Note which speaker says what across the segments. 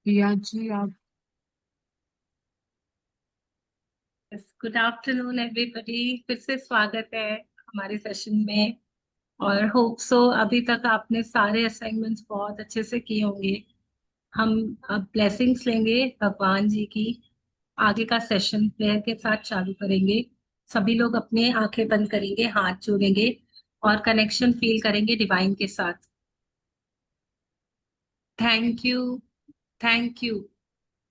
Speaker 1: प्रिया जी आप।
Speaker 2: Good afternoon everybody. फिर से स्वागत है हमारे सेशन में। और होप सो अभी तक आपने सारे असाइनमेंट्स बहुत अच्छे से किए होंगे। हम अब ब्लेसिंग्स लेंगे भगवान जी की। आगे का सेशन प्रेयर के साथ चालू करेंगे। सभी लोग अपने आंखें बंद करेंगे, हाथ जोड़ेंगे और कनेक्शन फील करेंगे डिवाइन के साथ। Thank you, thank you,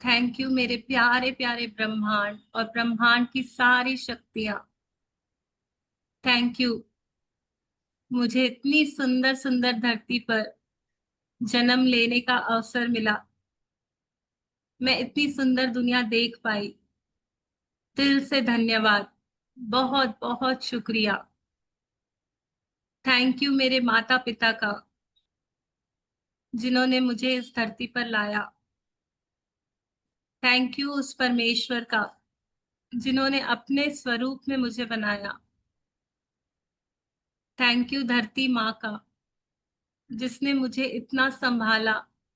Speaker 2: thank you मेरे प्यारे प्यारे ब्रह्मांड और ब्रह्मांड की सारी शक्तियां। थैंक यू, मुझे इतनी सुंदर सुंदर धरती पर जन्म लेने का अवसर मिला। मैं इतनी सुंदर दुनिया देख पाई। दिल से धन्यवाद, बहुत बहुत शुक्रिया। थैंक यू मेरे माता पिता का, जिन्होंने मुझे इस धरती पर लाया। थैंक यू उस परमेश्वर का, जिन्होंने अपने स्वरूप में मुझे बनाया। थैंक यू धरती माँ का, जिसने मुझे इतना संभाला,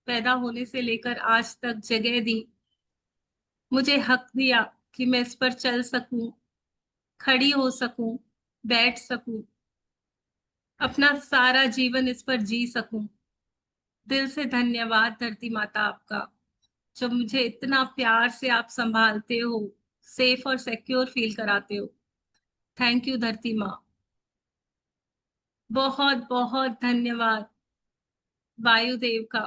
Speaker 2: पैदा होने से लेकर आज तक जगह दी, मुझे हक दिया कि मैं इस पर चल सकूं, खड़ी हो सकूं, बैठ सकूं, अपना सारा जीवन इस पर जी सकूं। दिल से धन्यवाद धरती माता आपका, जो मुझे इतना प्यार से आप संभालते हो, सेफ और सिक्योर फील कराते हो। थैंक यू धरती माँ। बहुत बहुत धन्यवाद वायुदेव का,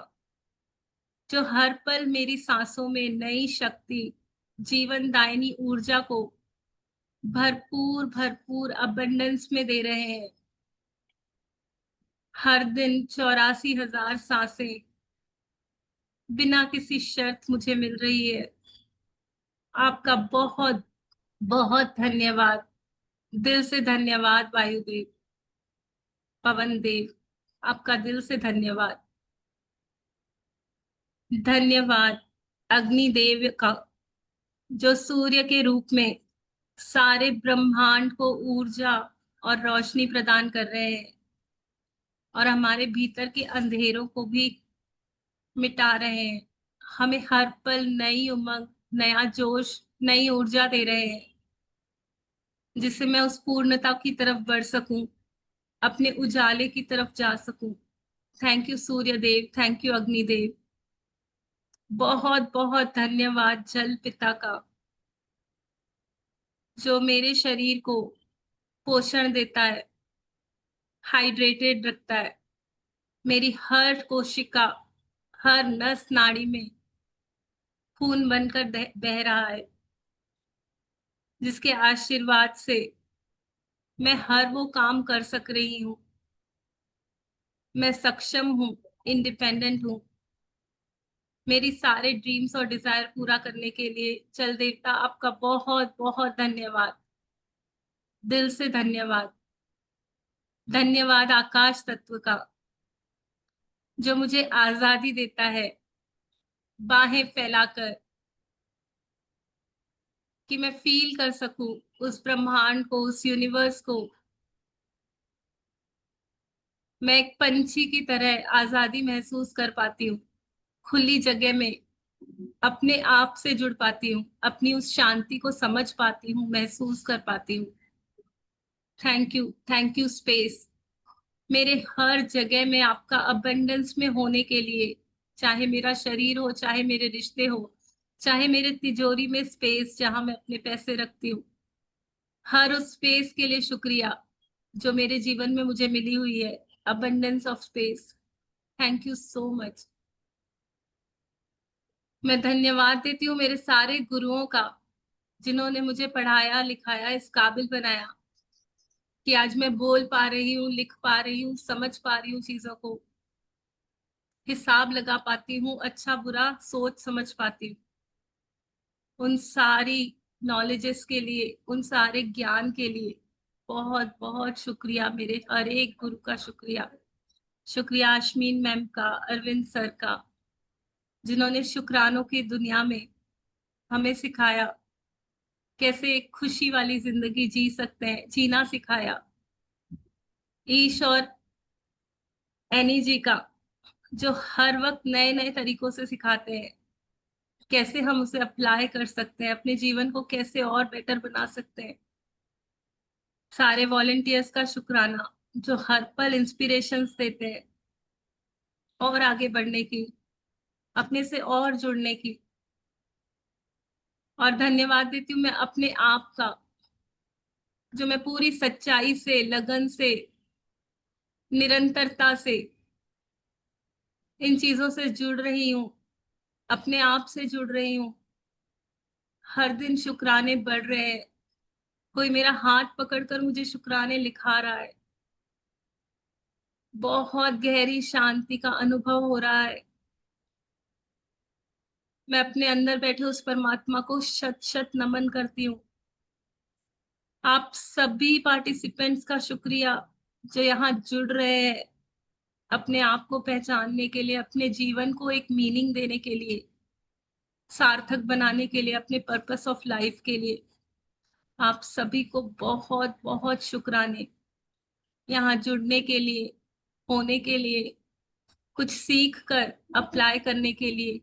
Speaker 2: जो हर पल मेरी सांसों में नई शक्ति, जीवन दायिनी ऊर्जा को भरपूर भरपूर अबंडेंस में दे रहे हैं। हर दिन 84,000 सांसें बिना किसी शर्त मुझे मिल रही है। आपका बहुत बहुत धन्यवाद। दिल से धन्यवाद वायुदेव, पवन देव, आपका दिल से धन्यवाद। धन्यवाद अग्निदेव का, जो सूर्य के रूप में सारे ब्रह्मांड को ऊर्जा और रोशनी प्रदान कर रहे हैं और हमारे भीतर के अंधेरों को भी मिटा रहे हैं। हमें हर पल नई उमंग, नया जोश, नई ऊर्जा दे रहे हैं, जिससे मैं उस पूर्णता की तरफ बढ़ सकूं, अपने उजाले की तरफ जा सकूं। Thank you Surya Dev, thank you Agnidev. बहुत बहुत धन्यवाद जल पिता का, जो मेरे शरीर को पोषण देता है, हाइड्रेटेड रखता है। मेरी हर कोशिका, हर नस नाड़ी में खून बनकर बह रहा है, जिसके आशीर्वाद से मैं हर वो काम कर सक रही हूँ। मैं सक्षम हूँ, इंडिपेंडेंट हूँ। मेरी सारे ड्रीम्स और डिजायर पूरा करने के लिए चल देवता आपका बहुत बहुत धन्यवाद। दिल से धन्यवाद। धन्यवाद आकाश तत्व का, जो मुझे आजादी देता है, बाहें फैलाकर, कि मैं फील कर सकूं उस ब्रह्मांड को, उस यूनिवर्स को। मैं एक पंछी की तरह आजादी महसूस कर पाती हूँ, खुली जगह में अपने आप से जुड़ पाती हूँ, अपनी उस शांति को समझ पाती हूँ, महसूस कर पाती हूँ। थैंक यू स्पेस, मेरे हर जगह में आपका अबंडेंस में होने के लिए। चाहे मेरा शरीर हो, चाहे मेरे रिश्ते हो, चाहे मेरे तिजोरी में स्पेस जहां मैं अपने पैसे रखती हूँ, हर उस स्पेस के लिए शुक्रिया जो मेरे जीवन में मुझे मिली हुई है। Abundance of space. Thank you so much. मैं धन्यवाद देती हूँ मेरे सारे गुरुओं का, जिन्होंने मुझे पढ़ाया लिखाया, इस काबिल बनाया कि आज मैं बोल पा रही हूँ, लिख पा रही हूँ, समझ पा रही हूँ, चीजों को हिसाब लगा पाती हूँ, अच्छा बुरा सोच समझ पाती हूँ। उन सारी नॉलेजेस के लिए, उन सारे ज्ञान के लिए बहुत बहुत शुक्रिया। मेरे हर एक गुरु का शुक्रिया। शुक्रिया अश्मीन मैम का, अरविंद सर का, जिन्होंने शुक्रानों की दुनिया में हमें सिखाया कैसे एक खुशी वाली जिंदगी जी सकते हैं, जीना सिखाया। ईश और एनी जी का, जो हर वक्त नए नए तरीकों से सिखाते हैं। कैसे हम उसे अप्लाई कर सकते हैं, अपने जीवन को कैसे और बेटर बना सकते हैं। सारे वॉलेंटियर्स का शुक्राना जो हर पल इंस्पिरेशंस देते हैं और आगे बढ़ने की, अपने से और जुड़ने की। और धन्यवाद देती हूँ मैं अपने आप का, जो मैं पूरी सच्चाई से, लगन से, निरंतरता से इन चीजों से जुड़ रही हूँ, अपने आप से जुड़ रही हूँ। हर दिन शुक्राने बढ़ रहे हैं, कोई मेरा हाथ पकड़कर मुझे शुक्राने लिखा रहा है। बहुत गहरी शांति का अनुभव हो रहा है। मैं अपने अंदर बैठे उस परमात्मा को शत शत नमन करती हूँ। आप सभी पार्टिसिपेंट्स का शुक्रिया जो यहाँ जुड़ रहे हैं, अपने आप को पहचानने के लिए, अपने जीवन को एक मीनिंग देने के लिए, सार्थक बनाने के लिए, अपने पर्पस ऑफ लाइफ के लिए। आप सभी को बहुत बहुत शुक्राने, यहाँ जुड़ने के लिए, होने के लिए, कुछ सीख कर अप्लाई करने के लिए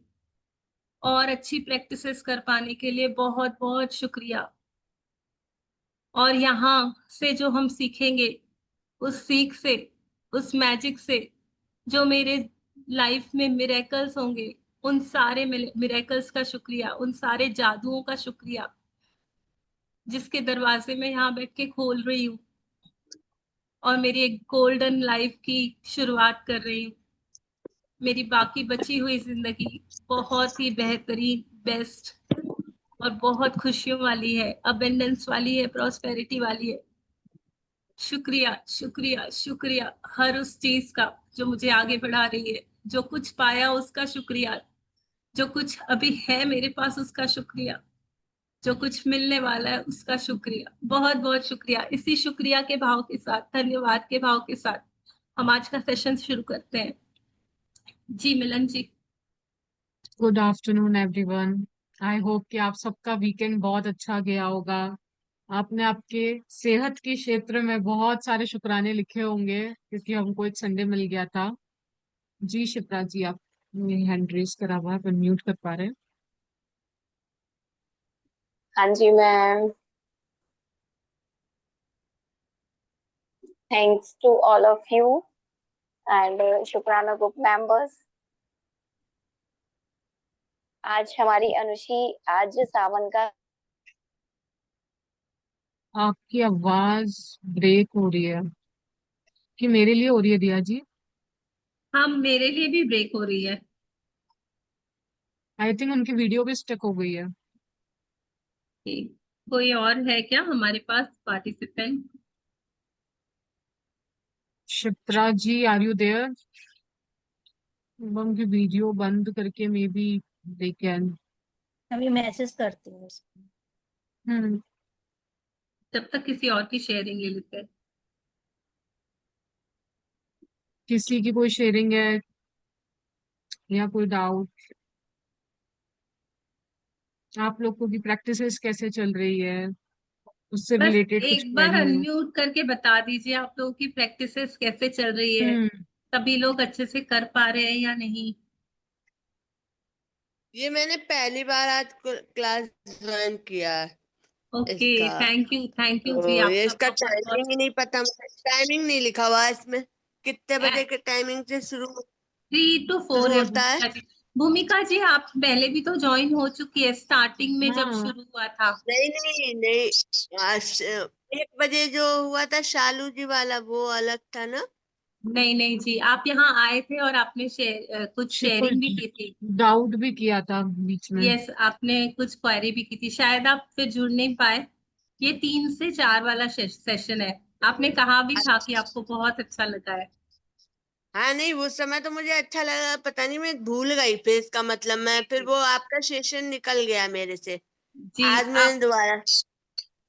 Speaker 2: और अच्छी प्रैक्टिसेस कर पाने के लिए बहुत बहुत शुक्रिया। और यहाँ से जो हम सीखेंगे, उस सीख से, उस मैजिक से जो मेरे लाइफ में मिरेकल्स होंगे, उन सारे मिरेकल्स का शुक्रिया, उन सारे जादुओं का शुक्रिया जिसके दरवाजे में यहाँ बैठ के खोल रही हूँ और मेरी एक गोल्डन लाइफ की शुरुआत कर रही हूँ। मेरी बाकी बची हुई जिंदगी बहुत ही बेहतरीन, बेस्ट और बहुत खुशियों वाली है, अबेंडेंस वाली है, प्रॉस्पेरिटी वाली है। शुक्रिया शुक्रिया शुक्रिया हर उस चीज का जो मुझे आगे बढ़ा रही है। जो कुछ पाया उसका शुक्रिया, जो कुछ अभी है मेरे पास उसका शुक्रिया, जो कुछ मिलने वाला है उसका शुक्रिया। बहुत बहुत शुक्रिया। इसी शुक्रिया के भाव के साथ, धन्यवाद के भाव के साथ हम आज का सेशन शुरू करते हैं। जी Milan ji.
Speaker 1: Good afternoon everyone. I hope कि आप सबका वीकेंड बहुत अच्छा गया होगा। आपने आपके सेहत के क्षेत्र में बहुत सारे शुक्राने लिखे होंगे क्योंकि हमको एक संडे मिल गया था। जी शिप्रा जी, आप हैंड रेस करा हुआ है, म्यूट कर पा रहे हैं?
Speaker 3: हाँ जी ma'am. Thanks to all of you and Shukrana group members. आज हमारी अनुषी आज सावन का।
Speaker 1: आपकी आवाज ब्रेक हो रही है कि मेरे लिए हो रही है दिया जी?
Speaker 2: हाँ, मेरे लिए भी ब्रेक हो रही है।
Speaker 1: आई थिंक उनकी वीडियो भी स्टक हो गई है।
Speaker 2: कि कोई और है क्या हमारे पास participant?
Speaker 1: Shipra ji, are you there? उनकी वीडियो बंद करके मे बी दे कैन।
Speaker 4: अभी मैसेज करती हूँ उसको।
Speaker 1: हम्म।
Speaker 2: जब तक किसी और की शेयरिंग ले लेते हैं।
Speaker 1: किसी की कोई शेयरिंग है या कोई डाउट? आप लोगों की प्रैक्टिसेस कैसे चल रही है, उससे
Speaker 2: बस
Speaker 1: रिलेटेड कुछ
Speaker 2: एक बार
Speaker 1: क्वेरी हो?
Speaker 2: अनम्यूट करके बता दीजिए आप लोगों की प्रैक्टिसेस कैसे चल रही है,
Speaker 1: हम्म।
Speaker 2: सभी लोग अच्छे से कर पा रहे हैं या नहीं।
Speaker 5: ये मैंने पहली बार आज क्लास ज्वाइन किया है
Speaker 2: ओके,
Speaker 5: इसका।
Speaker 2: थैंक यू जी,
Speaker 5: तो ये
Speaker 2: आपका
Speaker 5: इसका
Speaker 2: बहुत बहुत।
Speaker 5: टाइमिंग ही नहीं पता मुझे, टाइमिंग नहीं लिखा हुआ है इसमें। कितने बजे के टाइमिंग से
Speaker 2: 3 to 4
Speaker 5: शुरू
Speaker 2: है
Speaker 5: होता है?
Speaker 2: भूमिका जी। भूमिका जी आप पहले भी तो ज्वाइन हो चुकी है स्टार्टिंग में जब
Speaker 1: हाँ।
Speaker 2: शुरू हुआ था।
Speaker 5: नहीं नहीं नहीं, 1 बजे जो हुआ था शालू जी वाला वो अलग था ना।
Speaker 2: नहीं नहीं जी, आप यहाँ आए थे और आपने कुछ शेयरिंग भी
Speaker 1: कुछ
Speaker 2: की थी।
Speaker 1: डाउट भी किया था बीच में।
Speaker 2: यस, आपने कुछ क्वेरी भी की थी, शायद आप फिर जुड़ नहीं पाए। ये 3 से 4 वाला सेशन है। आपने कहा भी था कि आपको बहुत अच्छा लगा है।
Speaker 5: हाँ नहीं, उस समय तो मुझे अच्छा लगा, पता नहीं मैं भूल गई फिर इसका मतलब, मैं फिर वो आपका सेशन निकल गया मेरे से।
Speaker 2: जी
Speaker 5: आज
Speaker 2: आप,
Speaker 5: मैंने दोबारा।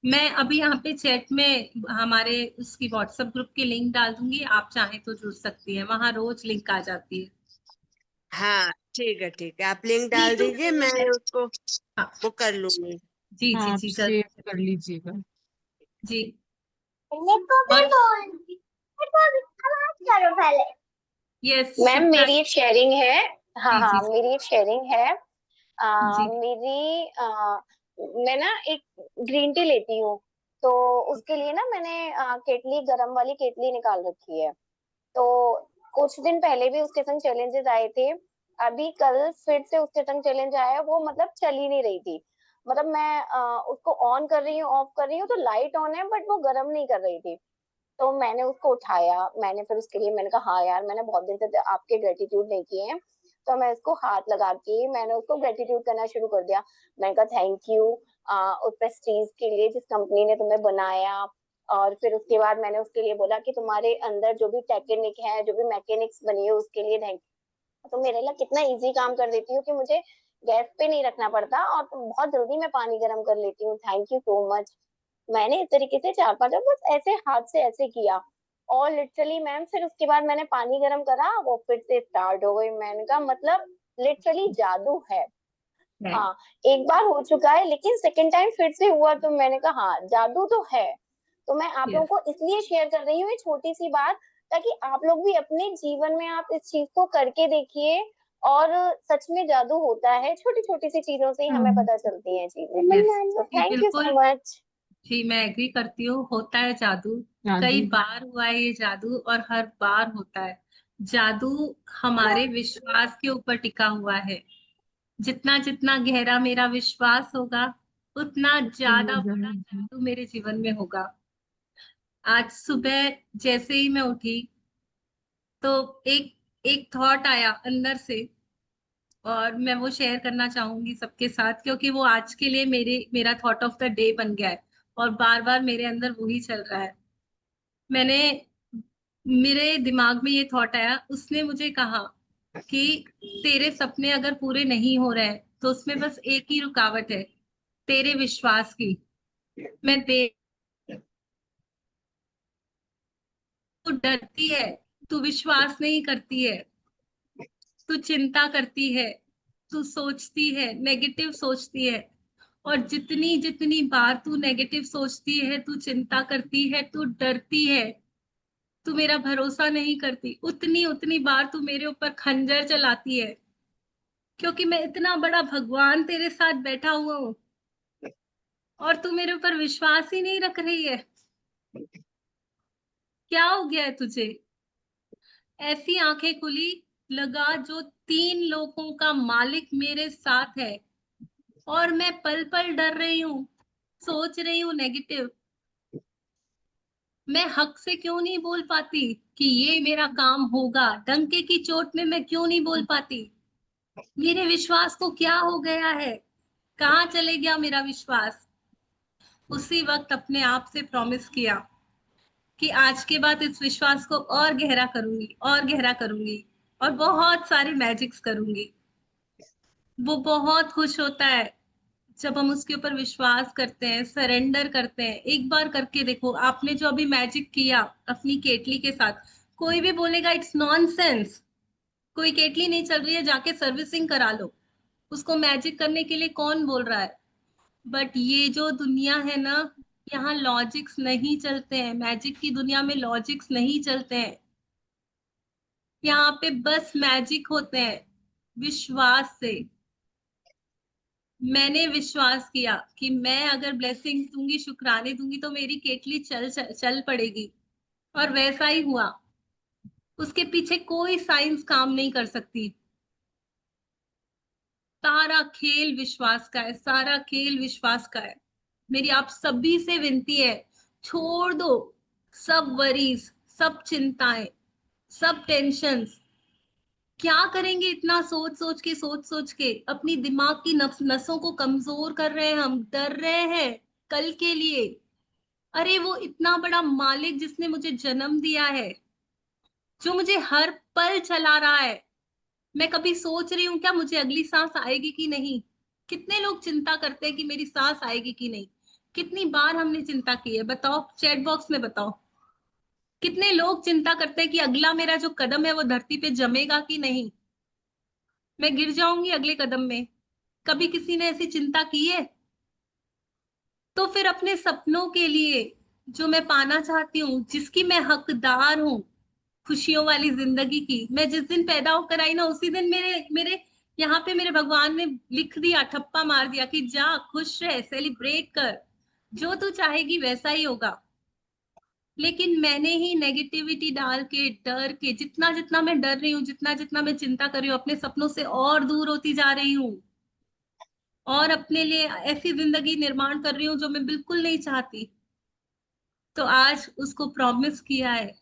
Speaker 2: मैं अभी यहाँ पे चैट में हमारे उसकी व्हाट्सएप ग्रुप की लिंक डाल दूंगी, आप चाहें तो जुड़ सकती हैं, वहां रोज लिंक आ जाती है।
Speaker 5: हाँ ठीक है, आप लिंक
Speaker 2: थ्री
Speaker 5: डाल
Speaker 2: टू
Speaker 5: दीजिए,
Speaker 2: फोर
Speaker 5: मैं
Speaker 2: है।
Speaker 5: उसको
Speaker 2: हाँ
Speaker 5: वो कर लूंगी।
Speaker 2: जी
Speaker 1: हाँ,
Speaker 2: जी
Speaker 1: आप
Speaker 2: जी
Speaker 1: सेव
Speaker 2: जरूर।
Speaker 1: कर लीजिएगा।
Speaker 2: जी।
Speaker 3: मेरे को भी
Speaker 2: और
Speaker 3: बोल, मेरे को भी आवाज करो पहले।
Speaker 2: Yes
Speaker 3: ma'am
Speaker 2: Shipra.
Speaker 3: मेरी एक शेयरिंग है। हाँ
Speaker 2: जी जी
Speaker 3: हाँ
Speaker 2: जी।
Speaker 3: मेरी एक शेयरिंग है।
Speaker 2: जी
Speaker 3: मेरी मैं ना एक ग्रीन टी लेती हूँ, तो उसके लिए ना मैंने केटली, गरम वाली केटली निकाल रखी है। तो कुछ दिन पहले भी उसके संग चैलेंजेस आए थे। अभी कल फिर से उसके संग चैलेंज आया, वो मतलब चल ही नहीं रही थी। मतलब मैं उसको ऑन कर रही हूँ, ऑफ कर रही हूँ, तो लाइट ऑन है बट वो गर्म नहीं कर रही थी। तो मैंने उसको उठाया, मैंने फिर उसके लिए मैंने कहा हाँ यार, मैंने बहुत दिन से आपके ग्रेटिट्यूड नहीं किए हैं। तो मैं उसको हाथ लगा के मैंने उसको ग्रेटिट्यूड करना शुरू कर दिया। मैंने कहा थैंक यू उस प्रेस्टीज के लिए जिस कंपनी ने तुम्हें बनाया। और फिर उसके बाद मैंने उसके लिए बोला कि तुम्हारे अंदर जो भी टेक्निक है, जो भी मैकेनिक्स बनी है, उसके लिए थैंक। तो मेरे लिए कितना इजी काम कर देती हूँ कि मुझे गैस पे नहीं रखना पड़ता, और बहुत जल्दी मैं पानी गर्म कर लेती हूँ। Thank you so much. मैंने इस तरीके से 4-5 बार बस ऐसे हाथ से ऐसे किया। और लिटरली मैम, फिर उसके बाद मैंने पानी गर्म करा, वो फिर से स्टार्ट हो गई। मैंने कहा मतलब लिटरली जादू है।
Speaker 2: है।
Speaker 3: हाँ, एक बार हो चुका है, लेकिन सेकेंड टाइम फिर से हुआ, तो मैंने कहा हाँ जादू तो है। तो मैं आप लोगों
Speaker 2: यस,
Speaker 3: को इसलिए शेयर कर रही हूँ ये छोटी सी बात, ताकि आप लोग भी अपने जीवन में आप इस चीज को करके देखिए। और सच में जादू होता है, छोटी छोटी सी चीजों से ही हमें पता चलती हैं
Speaker 2: यस,
Speaker 3: चीजें। तो
Speaker 2: जी
Speaker 3: थैंक यू
Speaker 2: बिल्कुल।
Speaker 3: So much.
Speaker 2: जी मैं एग्री करती हूँ, होता है जादू।
Speaker 1: जादू।
Speaker 2: कई बार हुआ है ये जादू, और हर बार होता है जादू। हमारे विश्वास के ऊपर टिका हुआ है। जितना जितना गहरा मेरा विश्वास होगा, उतना ज्यादा बड़ा जादू मेरे जीवन में होगा। आज सुबह जैसे ही मैं उठी, तो एक एक थॉट आया अंदर से, और मैं वो शेयर करना चाहूंगी सबके साथ, क्योंकि वो आज के लिए मेरा थॉट ऑफ द डे बन गया है, और बार बार मेरे अंदर वही चल रहा है। मैंने मेरे दिमाग में ये थॉट आया, उसने मुझे कहा कि तेरे सपने अगर पूरे नहीं हो रहे हैं, तो उसमें बस एक ही रुकावट है, तेरे विश्वास की। मैं देख, तू डरती है, तू विश्वास नहीं करती है, तू चिंता करती है, तू सोचती है, नेगेटिव सोचती है। और जितनी जितनी बार तू नेगेटिव सोचती है, तू चिंता करती है, तू डरती है, तू मेरा भरोसा नहीं करती, उतनी उतनी बार तू मेरे ऊपर खंजर चलाती है। क्योंकि मैं इतना बड़ा भगवान तेरे साथ बैठा हुआ हूँ, और तू मेरे ऊपर विश्वास ही नहीं रख रही है। क्या हो गया है तुझे? ऐसी आंखें खुली, लगा जो 3 लोगों का मालिक मेरे साथ है, और मैं पल पल डर रही हूँ, सोच रही हूँ नेगेटिव। मैं हक से क्यों नहीं बोल पाती कि ये मेरा काम होगा? डंके की चोट में मैं क्यों नहीं बोल पाती? मेरे विश्वास को क्या हो गया है? कहाँ चले गया मेरा विश्वास? उसी वक्त अपने आप से प्रॉमिस किया कि आज के बाद इस विश्वास को और गहरा करूंगी, और गहरा करूंगी, और बहुत सारी मैजिक्स करूंगी। वो बहुत खुश होता है जब हम उसके ऊपर विश्वास करते हैं, सरेंडर करते हैं। एक बार करके देखो, आपने जो अभी मैजिक किया अपनी केटली के साथ, कोई भी बोलेगा इट्स नॉनसेंस, कोई केटली नहीं चल रही है, जाके सर्विसिंग करा लो। उसको मैजिक करने के लिए कौन बोल रहा है? बट ये जो दुनिया है ना, यहाँ लॉजिक्स नहीं चलते हैं। मैजिक की दुनिया में लॉजिक्स नहीं चलते हैं। यहाँ पे बस मैजिक होते हैं विश्वास से। मैंने विश्वास किया कि मैं अगर ब्लेसिंग दूंगी, शुक्राने दूंगी, तो मेरी केटली चल पड़ेगी। और वैसा ही हुआ। उसके पीछे कोई साइंस काम नहीं कर सकती। सारा खेल विश्वास का है, सारा खेल विश्वास का है। मेरी आप सभी से विनती है, छोड़ दो सब वरीज, सब चिंताएं, सब टेंशन्स। क्या करेंगे इतना सोच सोच के? अपनी दिमाग की नसों को कमजोर कर रहे हैं, हम डर रहे हैं कल के लिए। अरे वो इतना बड़ा मालिक जिसने मुझे जन्म दिया है, जो मुझे हर पल चला रहा है, मैं कभी सोच रही हूँ क्या मुझे अगली सांस आएगी कि नहीं? कितने लोग चिंता करते हैं कि मेरी सांस आएगी कि नहीं? कितनी बार हमने चिंता की है, बताओ, चैट बॉक्स में बताओ। कितने लोग चिंता करते हैं कि अगला मेरा जो कदम है वो धरती पे जमेगा कि नहीं, मैं गिर जाऊंगी अगले कदम में? कभी किसी ने ऐसी चिंता की है? तो फिर अपने सपनों के लिए, जो मैं पाना चाहती हूँ, जिसकी मैं हकदार हूँ, खुशियों वाली जिंदगी की, मैं जिस दिन पैदा होकर आई ना, उसी दिन मेरे मेरे यहाँ पे मेरे भगवान ने लिख दिया, ठप्पा मार दिया कि जा खुश रह, सेलिब्रेट कर, जो तू चाहेगी वैसा ही होगा। लेकिन मैंने ही नेगेटिविटी डाल के, डर के, जितना जितना मैं डर रही हूँ, जितना जितना मैं चिंता कर रही हूँ, अपने सपनों से और दूर होती जा रही हूँ, और अपने लिए ऐसी जिंदगी निर्माण कर रही हूँ जो मैं बिल्कुल नहीं चाहती। तो आज उसको प्रॉमिस किया है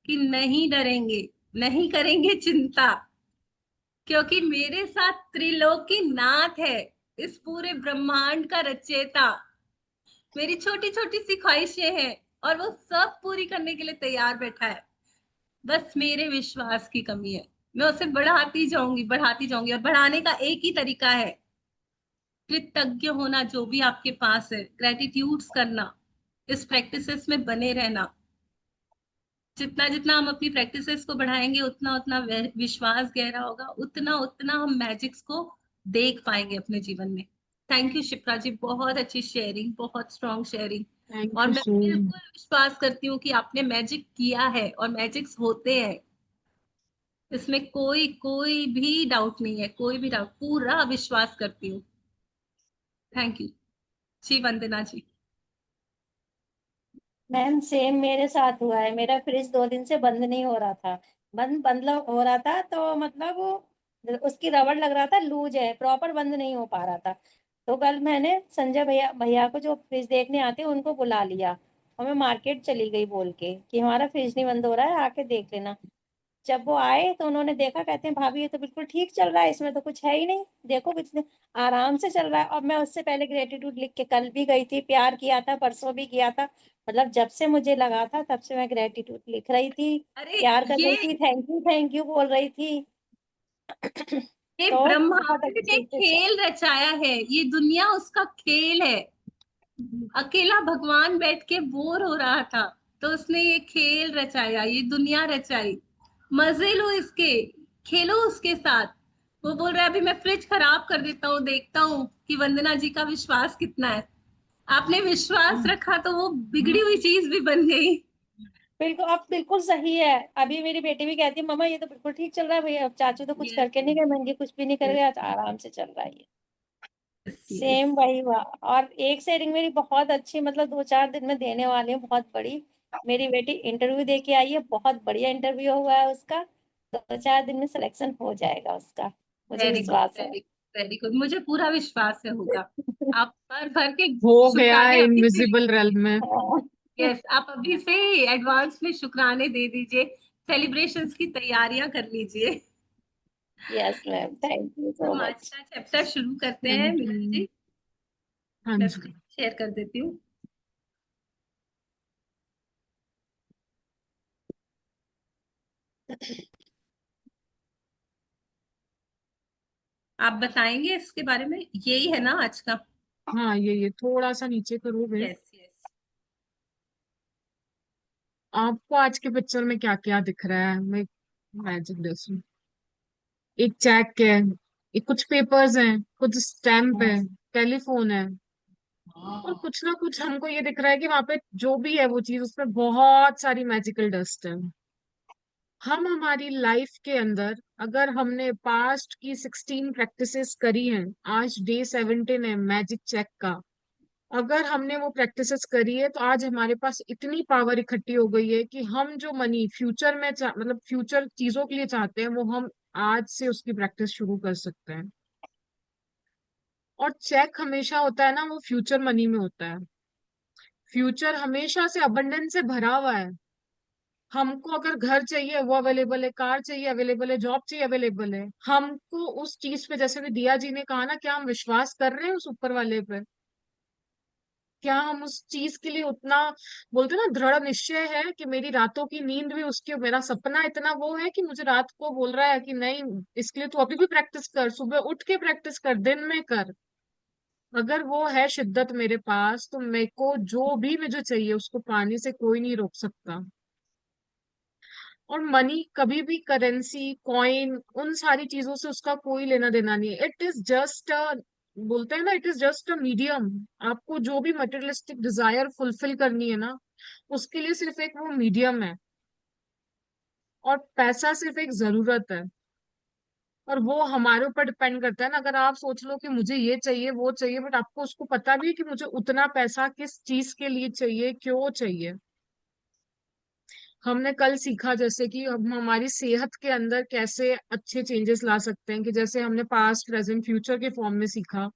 Speaker 2: कि नहीं डरेंगे, नहीं करेंगे चिंता, क्योंकि मेरे साथ त्रिलोकी नाथ है, इस पूरे ब्रह्मांड का रचयिता। मेरी छोटी छोटी सी ख्वाहिशें हैं और वो सब पूरी करने के लिए तैयार बैठा है। बस मेरे विश्वास की कमी है। मैं उसे बढ़ाती जाऊंगी, और बढ़ाने का एक ही तरीका है, कृतज्ञ होना जो भी आपके पास है, ग्रेटिट्यूड्स करना, इस प्रैक्टिसेस में बने रहना। जितना जितना हम अपनी प्रैक्टिसेस को बढ़ाएंगे, उतना उतना विश्वास गहरा होगा, उतना उतना हम मैजिक्स को देख पाएंगे अपने जीवन में। थैंक यू शिप्रा जी, बहुत अच्छी शेयरिंग, बहुत स्ट्रॉन्ग शेयरिंग।
Speaker 1: थैंक
Speaker 2: और
Speaker 1: यू
Speaker 2: मैं
Speaker 1: सो
Speaker 2: बिल्कुल विश्वास करती हूँ कि आपने मैजिक किया है और मैजिक्स होते हैं, इसमें कोई कोई भी डाउट नहीं है, कोई भी डाउट, पूरा विश्वास करती हूँ। Thank you ji, Vandana ji.
Speaker 4: Ma'am same मेरे साथ हुआ है। मेरा फ्रिज 2 दिन से बंद नहीं हो रहा था। बंद बंद हो रहा था तो मतलब वो उसकी रबड़ लग रहा था, लूज है, प्रॉपर बंद नहीं हो पा रहा था। तो कल मैंने संजय भैया भैया को जो फ्रिज देखने आते हैं उनको बुला लिया, और मैं मार्केट चली गई बोल के कि हमारा फ्रिज नहीं बंद हो रहा है, आके देख लेना। जब वो आए तो उन्होंने देखा, कहते हैं भाभी ये तो बिल्कुल ठीक चल रहा है, इसमें तो कुछ है ही नहीं, देखो कितने आराम से चल रहा है। और मैं उससे पहले ग्रेटिट्यूड लिख के कल भी गई थी, प्यार किया था, परसों भी किया था। मतलब जब से मुझे लगा था तब से मैं ग्रेटिट्यूड लिख रही थी,
Speaker 2: अरे
Speaker 4: प्यार कर
Speaker 2: ये
Speaker 4: रही थी, थैंक यू बोल रही थी।
Speaker 2: ये
Speaker 4: तो बहुत
Speaker 2: ब्रह्मांड ने
Speaker 4: अच्छे से
Speaker 2: खेल रचाया है, ये दुनिया उसका खेल है। अकेला भगवान बैठ के बोर हो रहा था, तो उसने ये खेल रचाया, ये दुनिया रचाई। मजे लो इसके, खेलो उसके साथ। वो बोल रहा है अभी मैं फ्रिज खराब कर देता हूँ, देखता हूँ कि वंदना जी का विश्वास कितना है। आपने विश्वास रखा तो वो बिगड़ी हुई चीज भी बन गई।
Speaker 4: बिल्कुल, अब बिल्कुल सही है। अभी मेरी बेटी भी कहती है मम्मा ये तो बिल्कुल ठीक चल रहा है भैया, अब चाचू तो कुछ
Speaker 2: यस,
Speaker 4: करके नहीं गए, महंगे कुछ भी नहीं कर
Speaker 2: यस,
Speaker 4: गए, आज आराम से चल रहा है ये।
Speaker 2: यस।
Speaker 4: सेम वही हुआ। और एक शेयरिंग मेरी बहुत अच्छी, मतलब 2-4 दिन में देने वाली हूँ, बहुत बड़ी। मेरी बेटी इंटरव्यू दे के आई है, बहुत बढ़िया इंटरव्यू हुआ है उसका। 2-4 दिन में सिलेक्शन हो जाएगा उसका, मुझे
Speaker 2: वेरी गुड,
Speaker 4: विश्वास है।
Speaker 2: वेरी वेरी गुड, मुझे पूरा विश्वास है होगा। आप भर भर के
Speaker 1: हो गया
Speaker 2: शुक्राने अभी से,
Speaker 1: इनविजिबल रेल्म में।
Speaker 4: हाँ।
Speaker 2: यस, आप अभी से एडवांस में शुक्राने दे दीजिए, सेलिब्रेशंस की तैयारियां कर लीजिए।
Speaker 4: यस मैम, थैंक यू सो
Speaker 2: हम आज
Speaker 4: मच।
Speaker 2: का चैप्टर शुरू करते हैं
Speaker 1: थैंक
Speaker 2: मिनल
Speaker 1: यू।
Speaker 2: जी।
Speaker 1: हाँ
Speaker 2: मैं
Speaker 1: जी।
Speaker 2: स्क्रीन शेयर कर देती हूँ। आप बताएंगे इसके बारे में, यही है ना आज का?
Speaker 1: हाँ, ये थोड़ा सा नीचे करोगे।
Speaker 2: Yes, yes.
Speaker 1: आपको आज के पिक्चर में क्या क्या दिख रहा है? मैं मैजिक देखूं। एक चेक है, एक कुछ पेपर्स हैं, कुछ स्टैम्प है, टेलीफोन है, और कुछ ना कुछ हमको ये दिख रहा है कि वहां पे जो भी है वो चीज, उसमें बहुत सारी मैजिकल डस्ट है। हम हमारी लाइफ के अंदर, अगर हमने पास्ट की 16 प्रैक्टिसेस करी हैं, आज डे 17 है मैजिक चेक का, अगर हमने वो प्रैक्टिसेस करी है, तो आज हमारे पास इतनी पावर इकट्ठी हो गई है कि हम जो मनी फ्यूचर में मतलब फ्यूचर चीजों के लिए चाहते हैं, वो हम आज से उसकी प्रैक्टिस शुरू कर सकते हैं। और चेक हमेशा होता है ना, वो फ्यूचर मनी में होता है। फ्यूचर हमेशा से अबंडेंस से भरा हुआ है। हमको अगर घर चाहिए वो अवेलेबल है, कार चाहिए अवेलेबल है, जॉब चाहिए अवेलेबल है। हमको उस चीज पे, जैसे भी दिया जी ने कहा ना, क्या हम विश्वास कर रहे हैं उस ऊपर वाले पे? क्या हम उस चीज के लिए उतना, बोलते हैं ना, दृढ़ निश्चय है कि मेरी रातों की नींद भी उसके, मेरा सपना इतना वो है कि मुझे रात को बोल रहा है कि नहीं, इसके लिए तू अभी भी प्रैक्टिस कर, सुबह उठ के प्रैक्टिस कर, दिन में कर। अगर वो है शिद्दत मेरे पास, तो मेरे को जो भी मुझे चाहिए उसको पाने से कोई नहीं रोक सकता। और मनी कभी भी, करेंसी, कॉइन, उन सारी चीजों से उसका कोई लेना देना नहीं है। इट इज जस्ट अ, बोलते हैं ना, it is just a medium. आपको जो भी मटेरियलिस्टिक डिजायर फुलफिल करनी है ना, उसके लिए सिर्फ एक वो मीडियम है। और पैसा सिर्फ एक जरूरत है। और वो हमारे ऊपर डिपेंड करता है ना। अगर आप सोच लो कि मुझे ये चाहिए वो चाहिए, बट आपको उसको पता भी है कि मुझे उतना पैसा किस चीज के लिए चाहिए, क्यों चाहिए। हमने कल सीखा जैसे कि हम हमारी सेहत के अंदर कैसे अच्छे चेंजेस ला सकते हैं, कि जैसे हमने पास्ट प्रेजेंट फ्यूचर के फॉर्म में सीखा,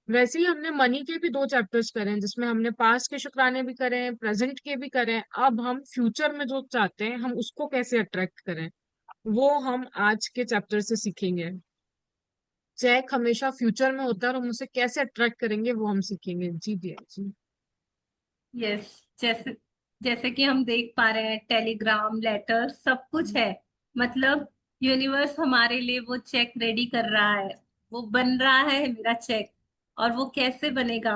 Speaker 1: वैसे ही हमने मनी के भी 2 चैप्टर्स करे हैं, जिसमें हमने पास्ट के शुक्राने भी करें, प्रेजेंट के भी करें। अब हम फ्यूचर में जो चाहते हैं हम उसको कैसे अट्रैक्ट करें, वो हम आज के चैप्टर से सीखेंगे। चेक हमेशा फ्यूचर में होता है और हम उसे कैसे अट्रैक्ट करेंगे वो हम सीखेंगे। जी दिया जी।
Speaker 2: यस, जैसे जैसे कि हम देख पा रहे हैं, टेलीग्राम, लेटर, सब कुछ है। मतलब यूनिवर्स हमारे लिए वो चेक रेडी कर रहा है, वो बन रहा है मेरा चेक। और वो कैसे बनेगा?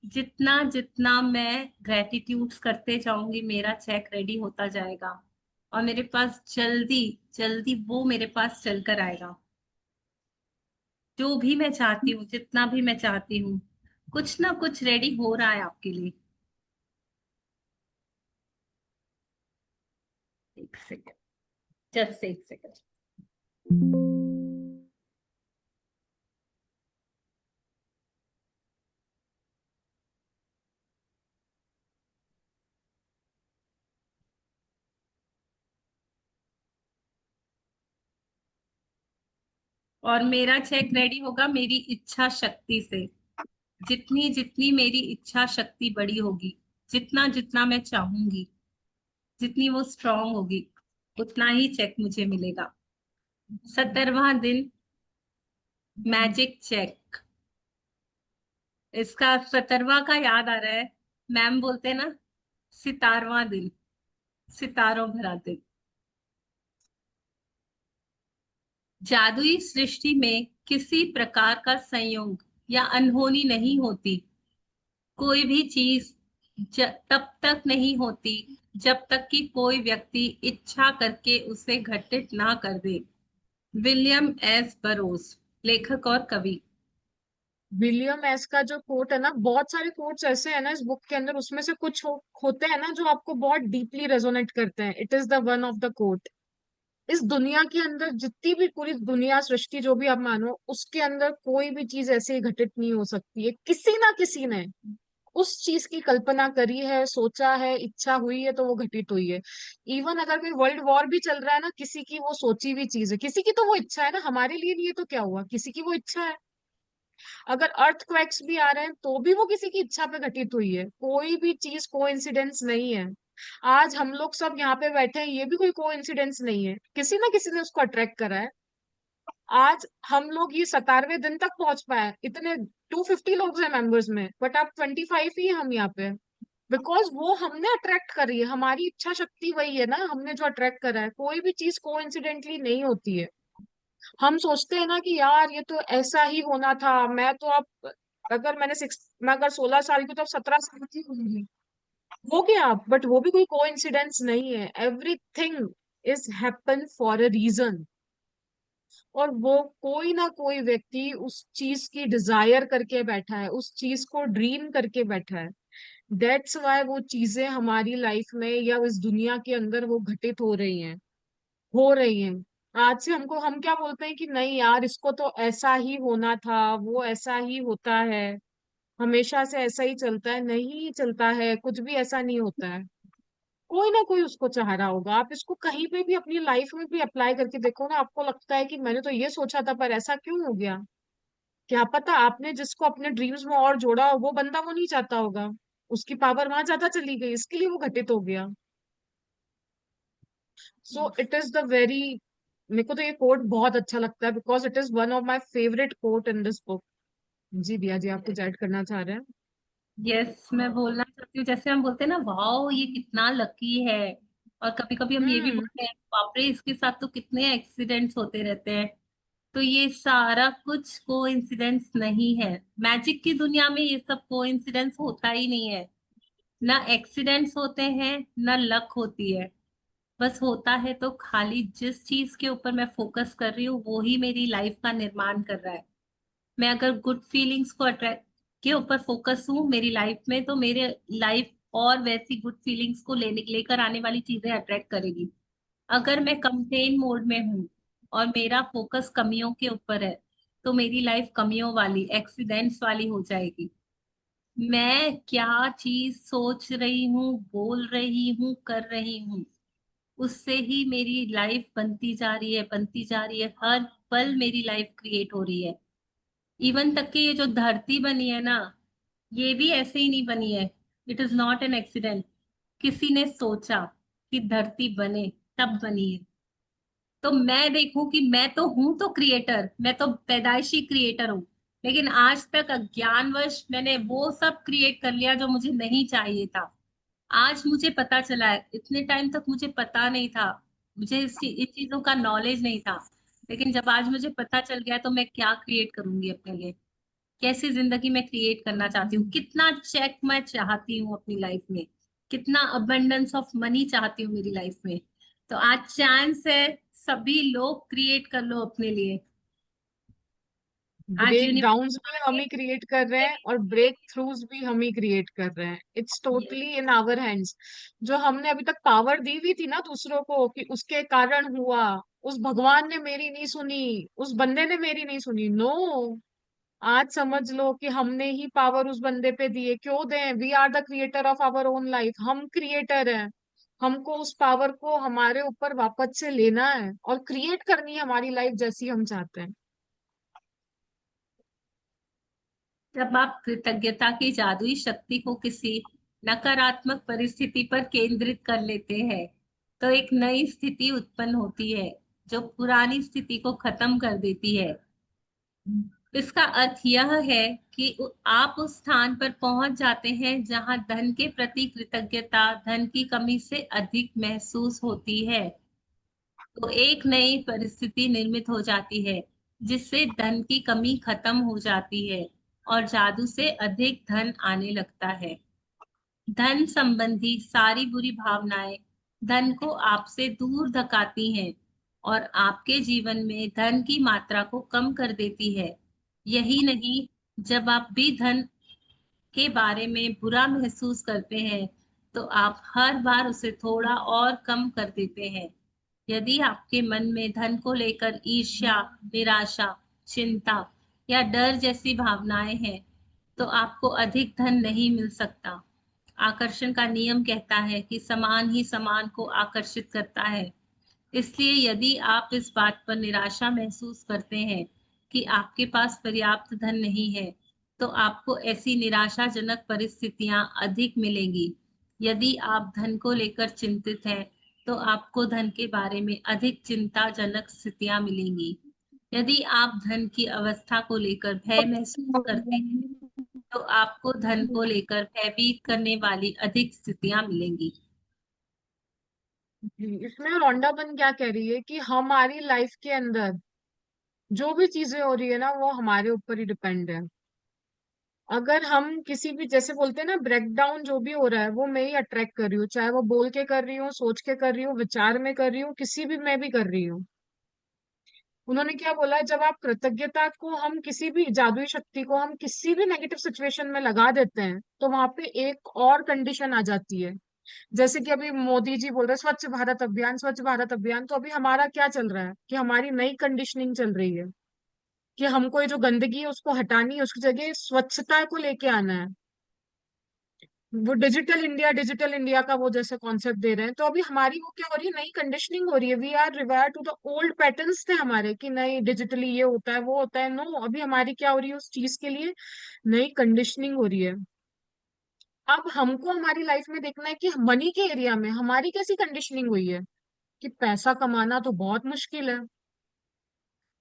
Speaker 2: जितना जितना मैं ग्रेटिट्यूड्स करते जाऊंगी, मेरा चेक रेडी होता जाएगा और मेरे पास जल्दी जल्दी वो मेरे पास चल कर आएगा। जो भी मैं चाहती हूँ, जितना भी मैं चाहती हूँ, कुछ ना कुछ रेडी हो रहा है आपके लिए। एक सेकेंड, जस्ट एक सेकेंड। और मेरा चेक रेडी होगा मेरी इच्छा शक्ति से। जितनी जितनी मेरी इच्छा शक्ति बड़ी होगी, जितना जितना मैं चाहूंगी, जितनी वो स्ट्रांग होगी, उतना ही चेक मुझे मिलेगा। 17वां दिन, मैजिक चेक। इसका 17वां का याद आ रहा है। मैम बोलते हैं ना, सितारवां दिन, सितारों भरा दिन। जादुई सृष्टि में किसी प्रकार का संयोग या अनहोनी नहीं होती। कोई भी चीज तब तक नहीं होती जब तक कि कोई व्यक्ति इच्छा करके उसे घटित ना कर दे। विलियम एस बरोस, लेखक और कवि।
Speaker 1: विलियम एस का जो कोट है ना, बहुत सारे कोट्स ऐसे हैं ना इस बुक के अंदर, उसमें से कुछ होते हैं ना जो आपको बहुत डीपली रेजोनेट करते हैं। It is the one of the quote. इस दुनिया के अंदर जितनी भी पूरी दुनिया सृष्टि जो भी आप मानो, उसके अंदर कोई भी चीज ऐसे घटित नहीं हो सकती है। किसी ना किसी ने उस चीज की कल्पना करी है, सोचा है, इच्छा हुई है, तो वो घटित हुई है। इवन अगर कोई वर्ल्ड वॉर भी चल रहा है ना, किसी की वो सोची हुई चीज है, किसी की तो वो इच्छा है ना। हमारे लिए नहीं है तो क्या हुआ, किसी की वो इच्छा है। अगर अर्थक्वेक्स भी आ रहे हैं तो भी वो किसी की इच्छा पे घटित हुई है। कोई भी चीज कोइंसिडेंस नहीं है। आज हम लोग सब यहाँ पे बैठे हैं, ये भी कोई कोइंसिडेंस नहीं है, किसी ना किसी ने उसको अट्रैक्ट करा है। आज हम लोग ये 17वें दिन तक पहुंच पाए, इतने 250 लोग हैं मेंबर्स में, बट आप 25 ही हैं हम यहाँ पे। बिकॉज वो हमने अट्रैक्ट करी है, हमारी इच्छा शक्ति वही है ना, हमने जो अट्रैक्ट करा है। कोई भी चीज कोइंसिडेंटली नहीं होती है। हम सोचते हैं ना कि यार ये तो ऐसा ही होना था, मैं तो अब, अगर मैं अगर 16 साल की तो अब 17 साल की होंगी, हो गया आप। बट वो भी कोई कोइंसिडेंस नहीं है। Everything is happen for a reason. और वो कोई ना कोई व्यक्ति उस चीज की डिजायर करके बैठा है, उस चीज को ड्रीम करके बैठा है। दैट्स वाई वो चीजें हमारी लाइफ में या इस दुनिया के अंदर वो घटित हो रही हैं, हो रही हैं। आज से हम क्या बोलते हैं कि नहीं यार इसको तो ऐसा ही होना था, वो ऐसा ही होता है, हमेशा से ऐसा ही चलता है। नहीं चलता है, कुछ भी ऐसा नहीं होता है। कोई ना कोई उसको चाह रहा होगा। आप इसको कहीं पे भी अपनी लाइफ में भी अप्लाई करके देखो ना, आपको लगता है कि मैंने तो ये सोचा था पर ऐसा क्यों हो गया। क्या पता आपने जिसको अपने ड्रीम्स में और जोड़ा हो, वो बंदा वो नहीं चाहता होगा, उसकी पावर वहां ज्यादा चली गई, इसके लिए वो घटित हो गया। So it is the very, मेरे को तो ये कोट बहुत अच्छा लगता है, because it is one of my favourite quote in this book. जी दिया जी, आप कुछ ऐड करना चाह रहे हैं?
Speaker 2: यस, मैं बोलना चाहती हूँ, जैसे हम बोलते हैं ना, वाओ ये कितना लकी है। और कभी कभी हम ये भी
Speaker 1: हम्म।
Speaker 2: बोलते हैं, बाप रे इसके साथ तो कितने एक्सीडेंट्स होते रहते हैं। तो ये सारा कुछ कोइंसिडेंस नहीं है। मैजिक की दुनिया में ये सब कोइंसिडेंस होता ही नहीं है। ना एक्सीडेंट्स होते हैं, ना लक होती है। बस होता है तो खाली जिस चीज के ऊपर मैं फोकस कर रही हूँ, वो ही मेरी लाइफ का निर्माण कर रहा है। मैं अगर गुड फीलिंग्स को अट्रैक्ट के ऊपर फोकस हूँ मेरी लाइफ में, तो मेरे लाइफ और वैसी गुड फीलिंग्स को लेकर आने वाली चीजें अट्रैक्ट करेगी। अगर मैं कंप्लेन मोड में हूँ, और मेरा फोकस कमियों के ऊपर है, तो मेरी लाइफ कमियों वाली, एक्सीडेंट्स वाली हो जाएगी। मैं क्या चीज सोच रही हूँ, बोल रही हूँ, कर रही हूँ, उससे ही मेरी लाइफ बनती जा रही है, बनती जा रही है। हर पल मेरी लाइफ क्रिएट हो रही है। इवन तक कि ये जो धरती बनी है ना, ये भी ऐसे ही नहीं बनी है। It is not an accident. किसी ने सोचा कि धरती बने, तब बनी है। तो मैं देखूं कि मैं तो हूं तो क्रिएटर, मैं तो पैदाइशी क्रिएटर हूं, लेकिन आज तक अज्ञानवश मैंने वो सब क्रिएट कर लिया जो मुझे नहीं चाहिए था। आज मुझे पता चला है, इतने टाइम तक मुझे पता नहीं था, मुझे इन चीजों का नॉलेज नहीं था। लेकिन जब आज मुझे पता चल गया, तो मैं क्या क्रिएट करूंगी अपने लिए, कैसी जिंदगी मैं क्रिएट करना चाहती हूँ, कितना चेक मैं चाहती हूँ अपनी लाइफ में, कितना अबंडेंस ऑफ मनी चाहती हूँ मेरी लाइफ में। तो आज चांस है, सभी लोग क्रिएट कर लो अपने लिए। आज
Speaker 1: ब्रेक डाउन्स
Speaker 2: यूनिवर्स
Speaker 1: भी हम ही क्रिएट कर रहे हैं और ब्रेक थ्रूज भी हम ही क्रिएट कर रहे हैं। It's totally in our hands. जो हमने अभी तक पावर दी हुई थी ना दूसरों को कि उसके कारण हुआ, उस भगवान ने मेरी नहीं सुनी, उस बंदे ने मेरी नहीं सुनी, नो। आज समझ लो कि हमने ही पावर उस बंदे पे दी है। क्यों दें? We are the creator of our own life. हम क्रिएटर हैं। हमको उस पावर को हमारे ऊपर वापस से लेना है और क्रिएट करनी है हमारी लाइफ जैसी हम चाहते हैं।
Speaker 2: जब आप कृतज्ञता की जादुई शक्ति को किसी नकारात्मक परिस्थिति पर केंद्रित कर लेते हैं, तो एक नई स्थिति उत्पन्न होती है जो पुरानी स्थिति को खत्म कर देती है। इसका अर्थ यह है कि आप उस स्थान पर पहुंच जाते हैं जहां धन के प्रति कृतज्ञता धन की कमी से अधिक महसूस होती है। तो एक नई परिस्थिति निर्मित हो जाती है जिससे धन की कमी खत्म हो जाती है और जादू से अधिक धन आने लगता है। धन संबंधी सारी बुरी भावनाएं धन को आपसे दूर धकाती हैं और आपके जीवन में धन की मात्रा को कम कर देती है। यही नहीं, जब आप भी धन के बारे में बुरा महसूस करते हैं, तो आप हर बार उसे थोड़ा और कम कर देते हैं। यदि आपके मन में धन को लेकर ईर्ष्या, निराशा, चिंता या डर जैसी भावनाएं हैं, तो आपको अधिक धन नहीं मिल सकता। आकर्षण का नियम कहता है कि समान ही समान को आकर्षित करता है। इसलिए यदि आप इस बात पर निराशा महसूस करते हैं कि आपके पास पर्याप्त धन नहीं है, तो आपको ऐसी निराशाजनक परिस्थितियां अधिक मिलेंगी। यदि आप धन को लेकर चिंतित हैं, तो आपको धन के बारे में अधिक चिंताजनक स्थितियां मिलेंगी। यदि आप धन की अवस्था को लेकर भय महसूस करते हैं, तो आपको धन को लेकर भयभीत करने वाली अधिक स्थितियां मिलेंगी।
Speaker 1: इसमें रौंडापन क्या कह रही है कि हमारी लाइफ के अंदर जो भी चीजें हो रही है ना वो हमारे ऊपर ही डिपेंड है। अगर हम किसी भी, जैसे बोलते हैं ना, ब्रेक डाउन जो भी हो रहा है वो मैं ही अट्रैक्ट कर रही हूँ, चाहे वो बोल के कर रही हूँ, सोच के कर रही हूँ, विचार में कर रही हूँ, किसी भी मैं भी कर रही हूँ। उन्होंने क्या बोला, जब आप कृतज्ञता को, हम किसी भी जादुई शक्ति को हम किसी भी नेगेटिव सिचुएशन में लगा देते हैं, तो वहां पे एक और कंडीशन आ जाती है। जैसे कि अभी मोदी जी बोल रहे हैं स्वच्छ भारत अभियान, स्वच्छ भारत अभियान, तो अभी हमारा क्या चल रहा है कि हमारी नई कंडीशनिंग चल रही है कि हमको ये जो गंदगी है उसको हटानी है, उसकी जगह स्वच्छता को लेके आना है। वो डिजिटल इंडिया का वो जैसे कॉन्सेप्ट दे रहे हैं, तो अभी हमारी वो क्या हो रही है, नई कंडीशनिंग हो रही है। We are rewire to the old patterns थे हमारे कि नहीं डिजिटली ये होता है वो होता है। नो, अभी हमारी क्या हो रही है, उस चीज के लिए नई कंडीशनिंग हो रही है। अब हमको हमारी लाइफ में देखना है कि मनी के एरिया में हमारी कैसी कंडीशनिंग हुई है कि पैसा कमाना तो बहुत मुश्किल है,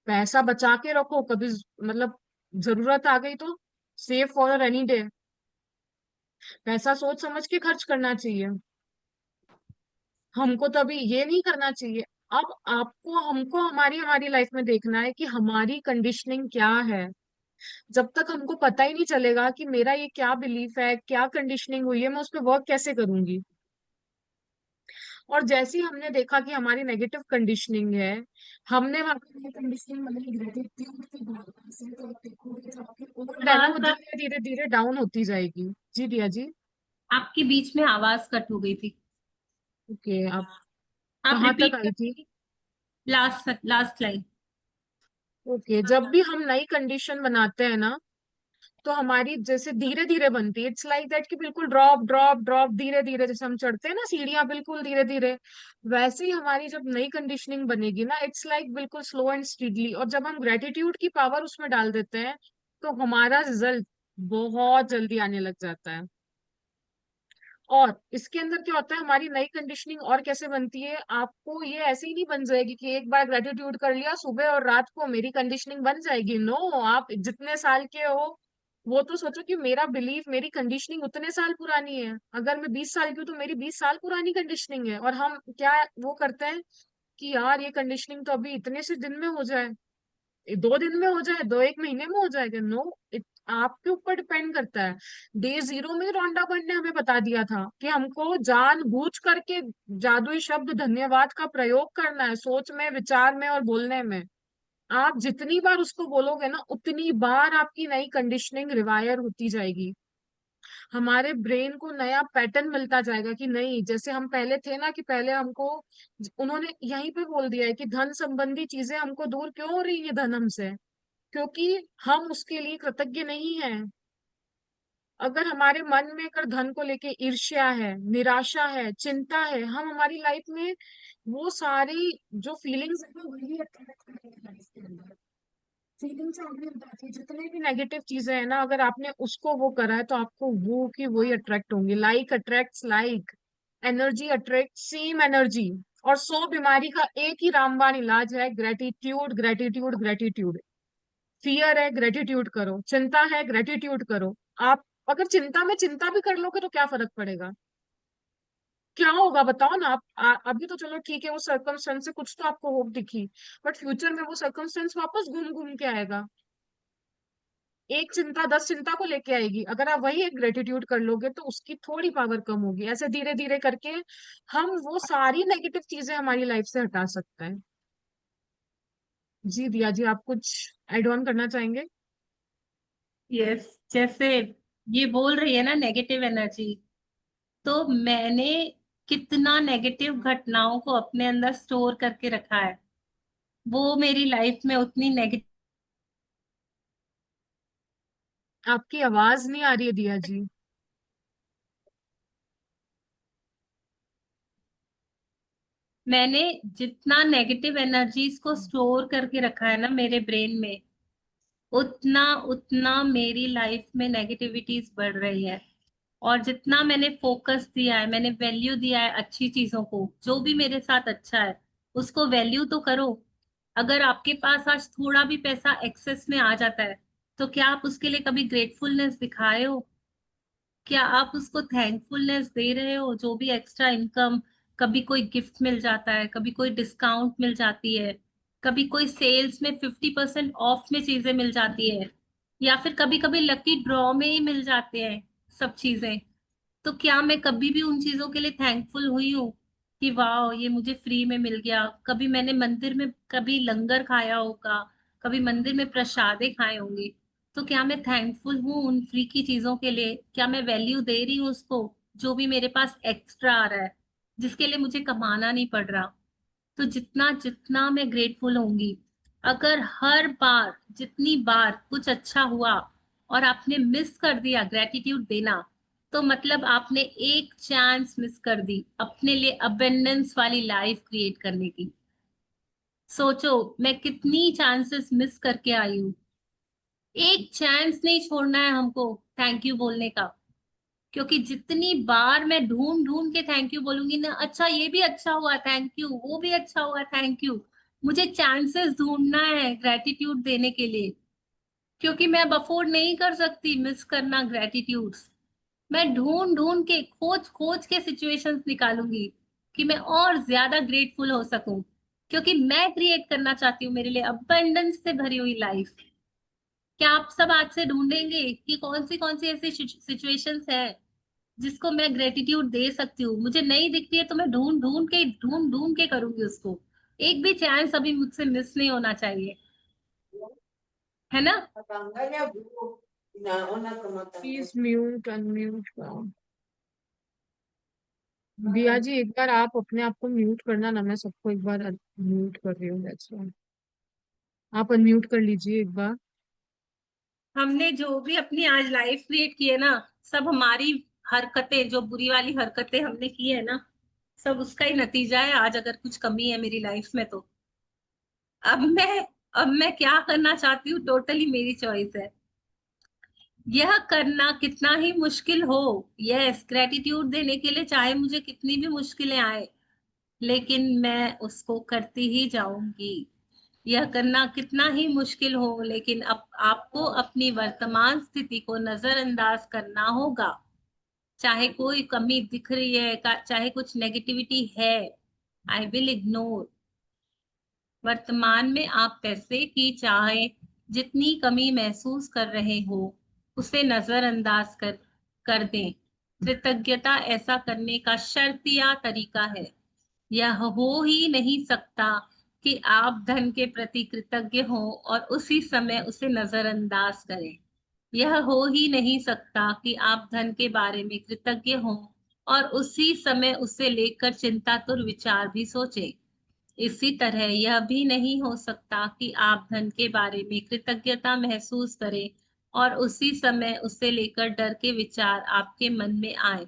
Speaker 1: पैसा बचा के रखो, कभी मतलब जरूरत आ गई तो सेव फॉर एनी डे, पैसा सोच समझ के खर्च करना चाहिए, हमको तो अभी ये नहीं करना चाहिए। अब आपको हमको हमारी हमारी लाइफ में देखना है कि हमारी कंडीशनिंग क्या है। जब तक हमको पता ही नहीं चलेगा कि मेरा ये क्या बिलीफ है, क्या कंडीशनिंग हुई है, मैं उस पर वर्क कैसे करूंगी। और जैसे ही हमने देखा कि हमारी नेगेटिव कंडीशनिंग है, हमने वहां पर कंडीशनिंग मतलब ग्रेटिट्यूड की भावना से, तो देखोगे जो आपकी ओल्ड है ना वो
Speaker 2: आवाज
Speaker 1: धीरे धीरे धीरे डाउन होती जाएगी। जी दिया जी।
Speaker 2: आपकी बीच में आवाज कट हो गई थी।
Speaker 1: ओके, आप
Speaker 2: आप
Speaker 1: कहाँ तक
Speaker 2: रिपीट
Speaker 1: आई
Speaker 2: कर
Speaker 1: थी?
Speaker 2: दीजिए। Last line.
Speaker 1: ओके, जब भी हम नई कंडीशन बनाते हैं ना, तो हमारी जैसे धीरे धीरे बनती है। इट्स लाइक दैट कि बिल्कुल ड्रॉप ड्रॉप ड्रॉप, धीरे धीरे, जैसे हम चढ़ते हैं ना सीढ़ियां, बिल्कुल धीरे धीरे, वैसे ही हमारी जब नई कंडीशनिंग बनेगी ना, इट्स लाइक बिल्कुल स्लो एंड स्टीडली। और जब हम ग्रेटिट्यूड की पावर उसमें डाल देते हैं, तो हमारा रिजल्ट बहुत जल्दी आने लग जाता है। और इसके अंदर क्या होता है, हमारी नई कंडीशनिंग और कैसे बनती है, आपको ये ऐसे ही नहीं बन जाएगी कि एक बार ग्रेटिट्यूड कर लिया सुबह और रात को मेरी कंडीशनिंग बन जाएगी। नो, आप जितने साल के हो, वो तो सोचो कि मेरा बिलीफ, मेरी कंडीशनिंग उतने साल पुरानी है। अगर मैं 20 साल की हूँ तो मेरी 20 साल पुरानी कंडीशनिंग है। और हम क्या वो करते हैं कि यार ये कंडीशनिंग तो अभी इतने से दिन में हो जाए, 2 दिन में हो जाए, 1 महीने में हो जाएगा। नो, आपके ऊपर डिपेंड करता है। डे 0 में रोंडा बर्न ने हमें बता दिया था कि हमको जानबूझ करके जादुई शब्द धन्यवाद का प्रयोग करना है, सोच में, विचार में और बोलने में। आप जितनी बार उसको बोलोगे ना, उतनी बार आपकी नई कंडीशनिंग रिवायर होती जाएगी। हमारे ब्रेन को नया पैटर्न मिलता जाएगा कि नहीं, जैसे हम पहले थे ना, कि पहले हमको उन्होंने यहीं पे बोल दिया है कि धन संबंधी चीजें हमको दूर क्यों हो रही है, धन हमसे, क्योंकि हम उसके लिए कृतज्ञ नहीं हैं। अगर हमारे मन में अगर धन को लेके ईर्ष्या है, निराशा है, चिंता है, हम हमारी लाइफ में वो सारी जो फीलिंग्स है ना, वही attract करेंगे लाइफ के अंदर। फीलिंग्स आपने बताती है, जितने भी नेगेटिव चीजें हैं ना, अगर आपने उसको वो करा है, तो आपको वो की वही अट्रैक्ट होंगी। Like attracts like, energy attract same energy. और 100 बीमारी का एक ही रामबाण इलाज है, ग्रेटिट्यूड, ग्रेटिट्यूड, ग्रेटिट्यूड। फियर है, ग्रेटिट्यूड करो। चिंता है, ग्रेटिट्यूड करो। आप अगर चिंता में चिंता भी कर लोगे तो क्या फर्क पड़ेगा, क्या होगा बताओ ना आप। अभी तो चलो ठीक है, वो सर्कमस्टेंस से कुछ तो आपको होप दिखी, बट फ्यूचर में वो सर्कमस्टेंस वापस घूम घूम के आएगा। एक चिंता 10 चिंता को लेके आएगी। अगर आप वही एक ग्रेटिट्यूड कर लोगे तो उसकी थोड़ी पावर कम होगी। ऐसे धीरे धीरे करके हम वो सारी नेगेटिव चीजें हमारी लाइफ से हटा सकते हैं। जी दिया जी, आप कुछ एड ऑन करना चाहेंगे?
Speaker 2: यस, जैसे ये बोल रही है ना नेगेटिव एनर्जी, तो मैंने कितना नेगेटिव घटनाओं को अपने अंदर स्टोर करके रखा है, वो मेरी लाइफ में उतनी नेगेटिव।
Speaker 1: आपकी आवाज नहीं आ रही है दिया जी।
Speaker 2: मैंने जितना नेगेटिव एनर्जीज को स्टोर करके रखा है ना मेरे ब्रेन में, उतना उतना मेरी लाइफ में नेगेटिविटीज बढ़ रही है। और जितना मैंने फोकस दिया है, मैंने वैल्यू दिया है अच्छी चीजों को, जो भी मेरे साथ अच्छा है उसको वैल्यू तो करो। अगर आपके पास आज थोड़ा भी पैसा एक्सेस में आ जाता है, तो क्या आप उसके लिए कभी ग्रेटफुलनेस दिखाए हो? क्या आप उसको थैंकफुलनेस दे रहे हो? जो भी एक्स्ट्रा इनकम, कभी कोई गिफ्ट मिल जाता है, कभी कोई डिस्काउंट मिल जाती है, कभी कोई सेल्स में 50% ऑफ में चीजें मिल जाती है, या फिर कभी कभी लकी ड्रॉ में ही मिल जाते हैं सब चीजें, तो क्या मैं कभी भी उन चीजों के लिए थैंकफुल हुई हूँ कि वाह ये मुझे फ्री में मिल गया? कभी मैंने मंदिर में कभी लंगर खाया होगा, कभी मंदिर में प्रसादे खाए होंगे, तो क्या मैं थैंकफुल हूँ उन फ्री की चीजों के लिए? क्या मैं वैल्यू दे रही हूँ उसको, जो भी मेरे पास एक्स्ट्रा आ रहा है, जिसके लिए मुझे कमाना नहीं पड़ रहा? तो जितना जितना मैं ग्रेटफुल होंगी, अगर हर बार जितनी बार कुछ अच्छा हुआ और आपने मिस कर दिया ग्रेटिट्यूड देना, तो मतलब आपने एक चांस मिस कर दी अपने लिए अबेंडेंस वाली लाइफ क्रिएट करने की। सोचो मैं कितनी चांसेस मिस करके आई हूँ। एक चांस नहीं छोड़ना है हमको थैंक यू बोलने का, क्योंकि जितनी बार मैं ढूंढ ढूंढ के थैंक यू बोलूंगी ना, अच्छा ये भी अच्छा हुआ थैंक यू, वो भी अच्छा हुआ थैंक यू, मुझे चांसेस ढूंढना है ग्रेटिट्यूड देने के लिए, क्योंकि मैं अब अफोर्ड नहीं कर सकती मिस करना ग्रेटिट्यूड्स। मैं ढूंढ ढूंढ के खोज खोज के सिचुएशंस निकालूंगी कि मैं और ज्यादा ग्रेटफुल हो सकूं, क्योंकि मैं क्रिएट करना चाहती हूँ मेरे लिए अबंडेंस से भरी हुई लाइफ। क्या आप सब आज से ढूंढेंगे कि कौन सी ऐसी सिचुएशंस है जिसको मैं ग्रेटिट्यूड दे सकती हूँ? मुझे नहीं दिख रही है तो मैं ढूंढ ढूंढ के करूंगी उसको। एक भी चांस अभी मुझसे मिस नहीं होना चाहिए, है ना?
Speaker 1: Please mute unmute. दिया जी, एक बार आप अपने आप को म्यूट करना ना, मैं सबको एक बार म्यूट कर रही हूँ, दैट्स व्हाई। आप अनम्यूट कर लीजिए एक बार।
Speaker 2: हमने जो भी अपनी आज लाइफ क्रिएट की है ना, सब हमारी हरकतें, जो बुरी वाली हरकतें हमने की है ना, सब उसका ही नतीजा है। आज अगर कुछ कमी है मेरी लाइफ में तो अब मैं अब मैं क्या करना चाहती हूँ, टोटली मेरी चॉइस है। यह करना कितना ही मुश्किल हो, यस, ग्रेटिट्यूड देने के लिए चाहे मुझे कितनी भी मुश्किलें आए, लेकिन मैं उसको करती ही जाऊंगी। यह करना कितना ही मुश्किल हो, लेकिन अब आपको अपनी वर्तमान स्थिति को नजरअंदाज करना होगा। चाहे कोई कमी दिख रही है, चाहे कुछ नेगेटिविटी है, आई विल इग्नोर। वर्तमान में आप पैसे की चाहे जितनी कमी महसूस कर रहे हो, उसे नजरअंदाज कर दें। कृतज्ञता ऐसा करने का शर्तिया तरीका है। यह हो ही नहीं सकता कि आप धन के प्रति कृतज्ञ हो और उसी समय उसे नजरअंदाज करें। यह हो ही नहीं सकता कि आप धन के बारे में कृतज्ञ हो और उसी समय उसे लेकर चिंतातुर विचार भी सोचें। इसी तरह यह भी नहीं हो सकता कि आप धन के बारे में कृतज्ञता महसूस करें और उसी समय उसे लेकर डर के विचार आपके मन में आए।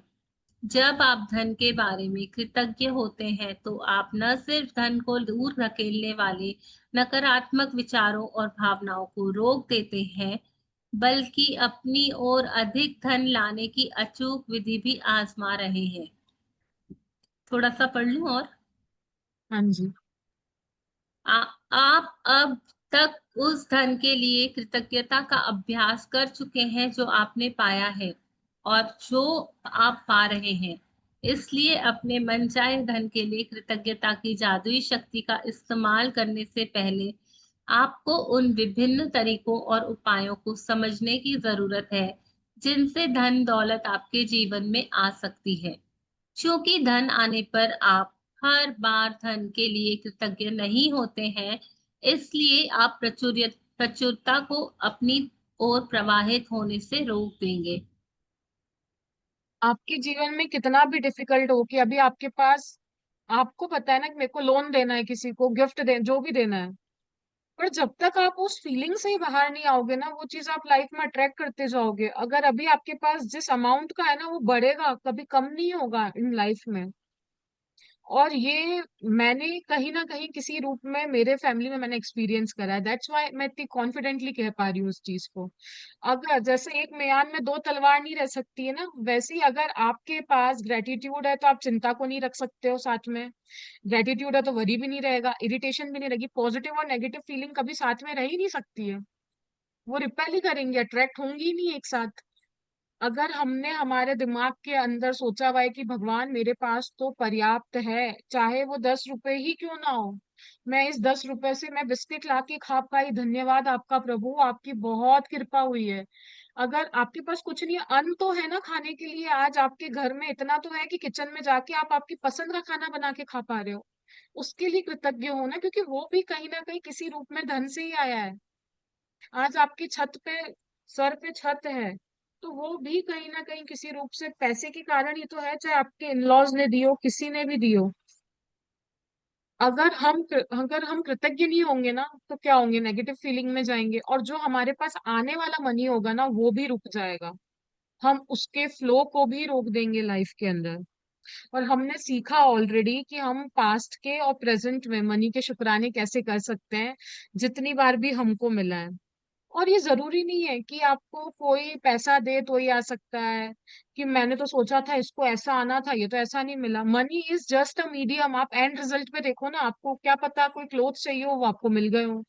Speaker 2: जब आप धन के बारे में कृतज्ञ होते हैं तो आप न सिर्फ धन को दूर धकेलने वाले नकारात्मक विचारों और भावनाओं को रोक देते हैं, बल्कि अपनी ओर अधिक धन लाने की अचूक विधि भी आजमा रहे हैं। थोड़ा सा पढ़ लूं और
Speaker 1: हाँ जी।
Speaker 2: आप अब तक उस धन के लिए कृतज्ञता का अभ्यास कर चुके हैं जो आपने पाया है और जो आप पा रहे हैं। इसलिए अपने मनचाहे धन के लिए कृतज्ञता की जादुई शक्ति का इस्तेमाल करने से पहले आपको उन विभिन्न तरीकों और उपायों को समझने की जरूरत है जिनसे धन दौलत आपके जीवन में आ सकती है। क्योंकि धन आने पर आप हर बार धन के लिए कृतज्ञ नहीं होते हैं, इसलिए आप प्रचुरता को अपनी ओर प्रवाहित होने से रोक देंगे।
Speaker 1: आपके जीवन में कितना भी डिफिकल्ट हो कि अभी आपके पास, आपको पता है ना कि मेरे को लोन देना है, किसी को गिफ्ट दे, जो भी देना है, पर जब तक आप उस फीलिंग से ही बाहर नहीं आओगे ना, वो चीज आप लाइफ में अट्रैक्ट करते जाओगे। अगर अभी आपके पास जिस अमाउंट का है ना, वो बढ़ेगा, कभी कम नहीं होगा इन लाइफ में। और ये मैंने कहीं ना कहीं किसी रूप में मेरे फैमिली में मैंने एक्सपीरियंस करा है, दैट्स व्हाई मैं इतनी कॉन्फिडेंटली कह पा रही हूँ उस चीज को। अगर जैसे एक म्यान में दो तलवार नहीं रह सकती है ना, वैसे ही अगर आपके पास ग्रेटिट्यूड है तो आप चिंता को नहीं रख सकते हो साथ में। ग्रेटिट्यूड है तो वरी भी नहीं रहेगा, इरिटेशन भी नहीं रहेगी, पॉजिटिव और नेगेटिव फीलिंग कभी साथ में रह ही नहीं सकती है। वो रिपेल ही करेंगे, अट्रैक्ट होंगी ही नहीं एक साथ। अगर हमने हमारे दिमाग के अंदर सोचा हुआ है कि भगवान मेरे पास तो पर्याप्त है, चाहे वो 10 रुपए ही क्यों ना हो, मैं इस 10 रुपए से मैं बिस्किट ला के खा पाई, धन्यवाद आपका प्रभु, आपकी बहुत कृपा हुई है। अगर आपके पास कुछ नहीं है, अन्न तो है ना खाने के लिए, आज आपके घर में इतना तो है कि किचन में जाके आप आपकी पसंद का खाना बना के खा पा रहे हो, उसके लिए कृतज्ञ हो ना, क्योंकि वो भी कहीं ना कहीं किसी रूप में धन से ही आया है। आज आपकी छत पे, सर पे छत है, तो वो भी कहीं ना कहीं किसी रूप से पैसे के कारण ही तो है, चाहे आपके इनलॉज ने दियो, किसी ने भी दियो। अगर हम कृतज्ञ नहीं होंगे ना, तो क्या होंगे, नेगेटिव फीलिंग में जाएंगे, और जो हमारे पास आने वाला मनी होगा ना, वो भी रुक जाएगा। हम उसके फ्लो को भी रोक देंगे लाइफ के अंदर। और हमने सीखा ऑलरेडी कि हम पास्ट के और प्रेजेंट में मनी के शुक्राने कैसे कर सकते हैं, जितनी बार भी हमको मिला है। और ये जरूरी नहीं है कि आपको कोई पैसा दे तो ही आ सकता है, कि मैंने तो सोचा था इसको ऐसा आना था, ये तो ऐसा नहीं मिला। Money is just a medium. आप एंड रिजल्ट पे देखो ना, आपको क्या पता कोई क्लोथ चाहिए हो, वो आपको मिल गए हो।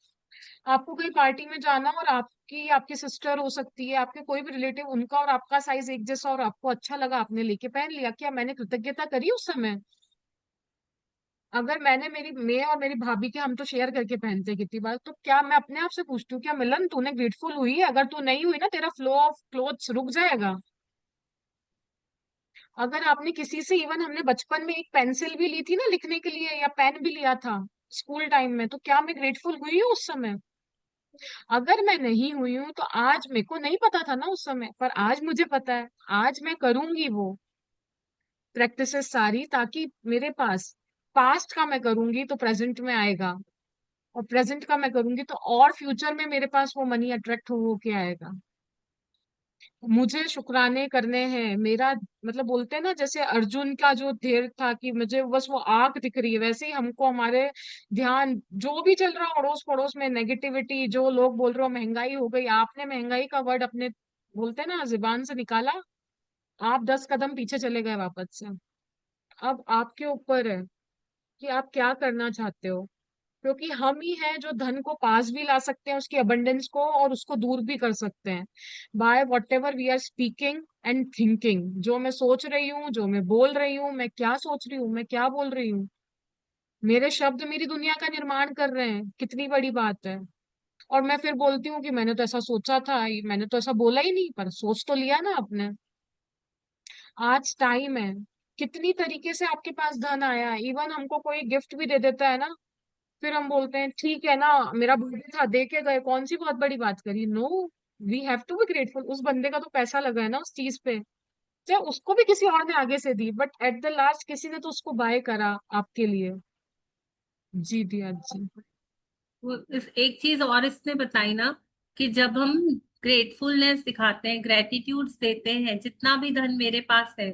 Speaker 1: आपको कहीं पार्टी में जाना और आपकी आपकी सिस्टर हो सकती है, आपके कोई भी रिलेटिव, उनका और आपका साइज एक जैसा और आपको अच्छा लगा, आपने लेके पहन लिया, क्या मैंने कृतज्ञता करी उस समय? अगर मैं और मेरी भाभी के, हम तो शेयर करके पहनते हैं कितनी बार, तो क्या मैं अपने आप से पूछती हूँ, क्या मिलन तूने ग्रेटफुल हुई है? अगर तू नहीं हुई ना, तेरा फ्लो ऑफ क्लोथ्स रुक जाएगा। अगर आपने किसी से, इवन हमने बचपन में एक पेंसिल भी ली थी ना लिखने के लिए, या पेन भी लिया था स्कूल टाइम में, तो क्या मैं ग्रेटफुल हुई हूँ उस समय? अगर मैं नहीं हुई हूँ तो आज, मेरे को नहीं पता था ना उस समय, पर आज मुझे पता है, आज मैं करूंगी वो। प्रैक्टिसेस सारी, ताकि मेरे पास पास्ट का मैं करूंगी तो प्रेजेंट में आएगा, और प्रेजेंट का मैं करूंगी तो और फ्यूचर में मेरे पास वो मनी अट्रैक्ट हो के आएगा। मुझे शुक्राने करने हैं। मेरा मतलब बोलते हैं ना, जैसे अर्जुन का जो धैर्य था कि मुझे बस वो आग दिख रही है, वैसे ही हमको हमारे ध्यान जो भी चल रहा है अड़ोस पड़ोस में, नेगेटिविटी, जो लोग बोल रहे हो महंगाई हो गई, आपने महंगाई का वर्ड अपने बोलते हैं ना जुबान से निकाला, आप 10 कदम पीछे चले गए वापस से। अब आपके ऊपर है कि आप क्या करना चाहते हो, क्योंकि हम ही हैं जो धन को पास भी ला सकते हैं, उसकी अबंडेंस को, और उसको दूर भी कर सकते हैं, by whatever we are speaking and thinking. जो मैं सोच रही हूँ, जो मैं बोल रही हूँ, मैं क्या सोच रही हूँ, मैं क्या बोल रही हूँ, मेरे शब्द मेरी दुनिया का निर्माण कर रहे हैं, कितनी बड़ी बात है। और मैं फिर बोलती हूँ कि मैंने तो ऐसा सोचा था, मैंने तो ऐसा बोला ही नहीं, पर सोच तो लिया ना आपने। आज टाइम है, कितनी तरीके से आपके पास धन आया है। इवन हमको कोई गिफ्ट भी दे देता है ना, फिर हम बोलते हैं ठीक है ना, मेरा बर्थडे था दे के गए, कौन सी बहुत बड़ी बात करी। No, we have to be grateful, उस बंदे का तो पैसा लगा है ना उस चीज पे, चाहे उसको भी किसी और ने आगे से दी, बट एट द लास्ट किसी ने तो उसको बाय करा आपके लिए। जी दिया जी।
Speaker 2: वो इस एक चीज और इसने बताई ना, कि जब हम ग्रेटफुलनेस दिखाते हैं, ग्रेटिट्यूड्स देते हैं, जितना भी धन मेरे पास है,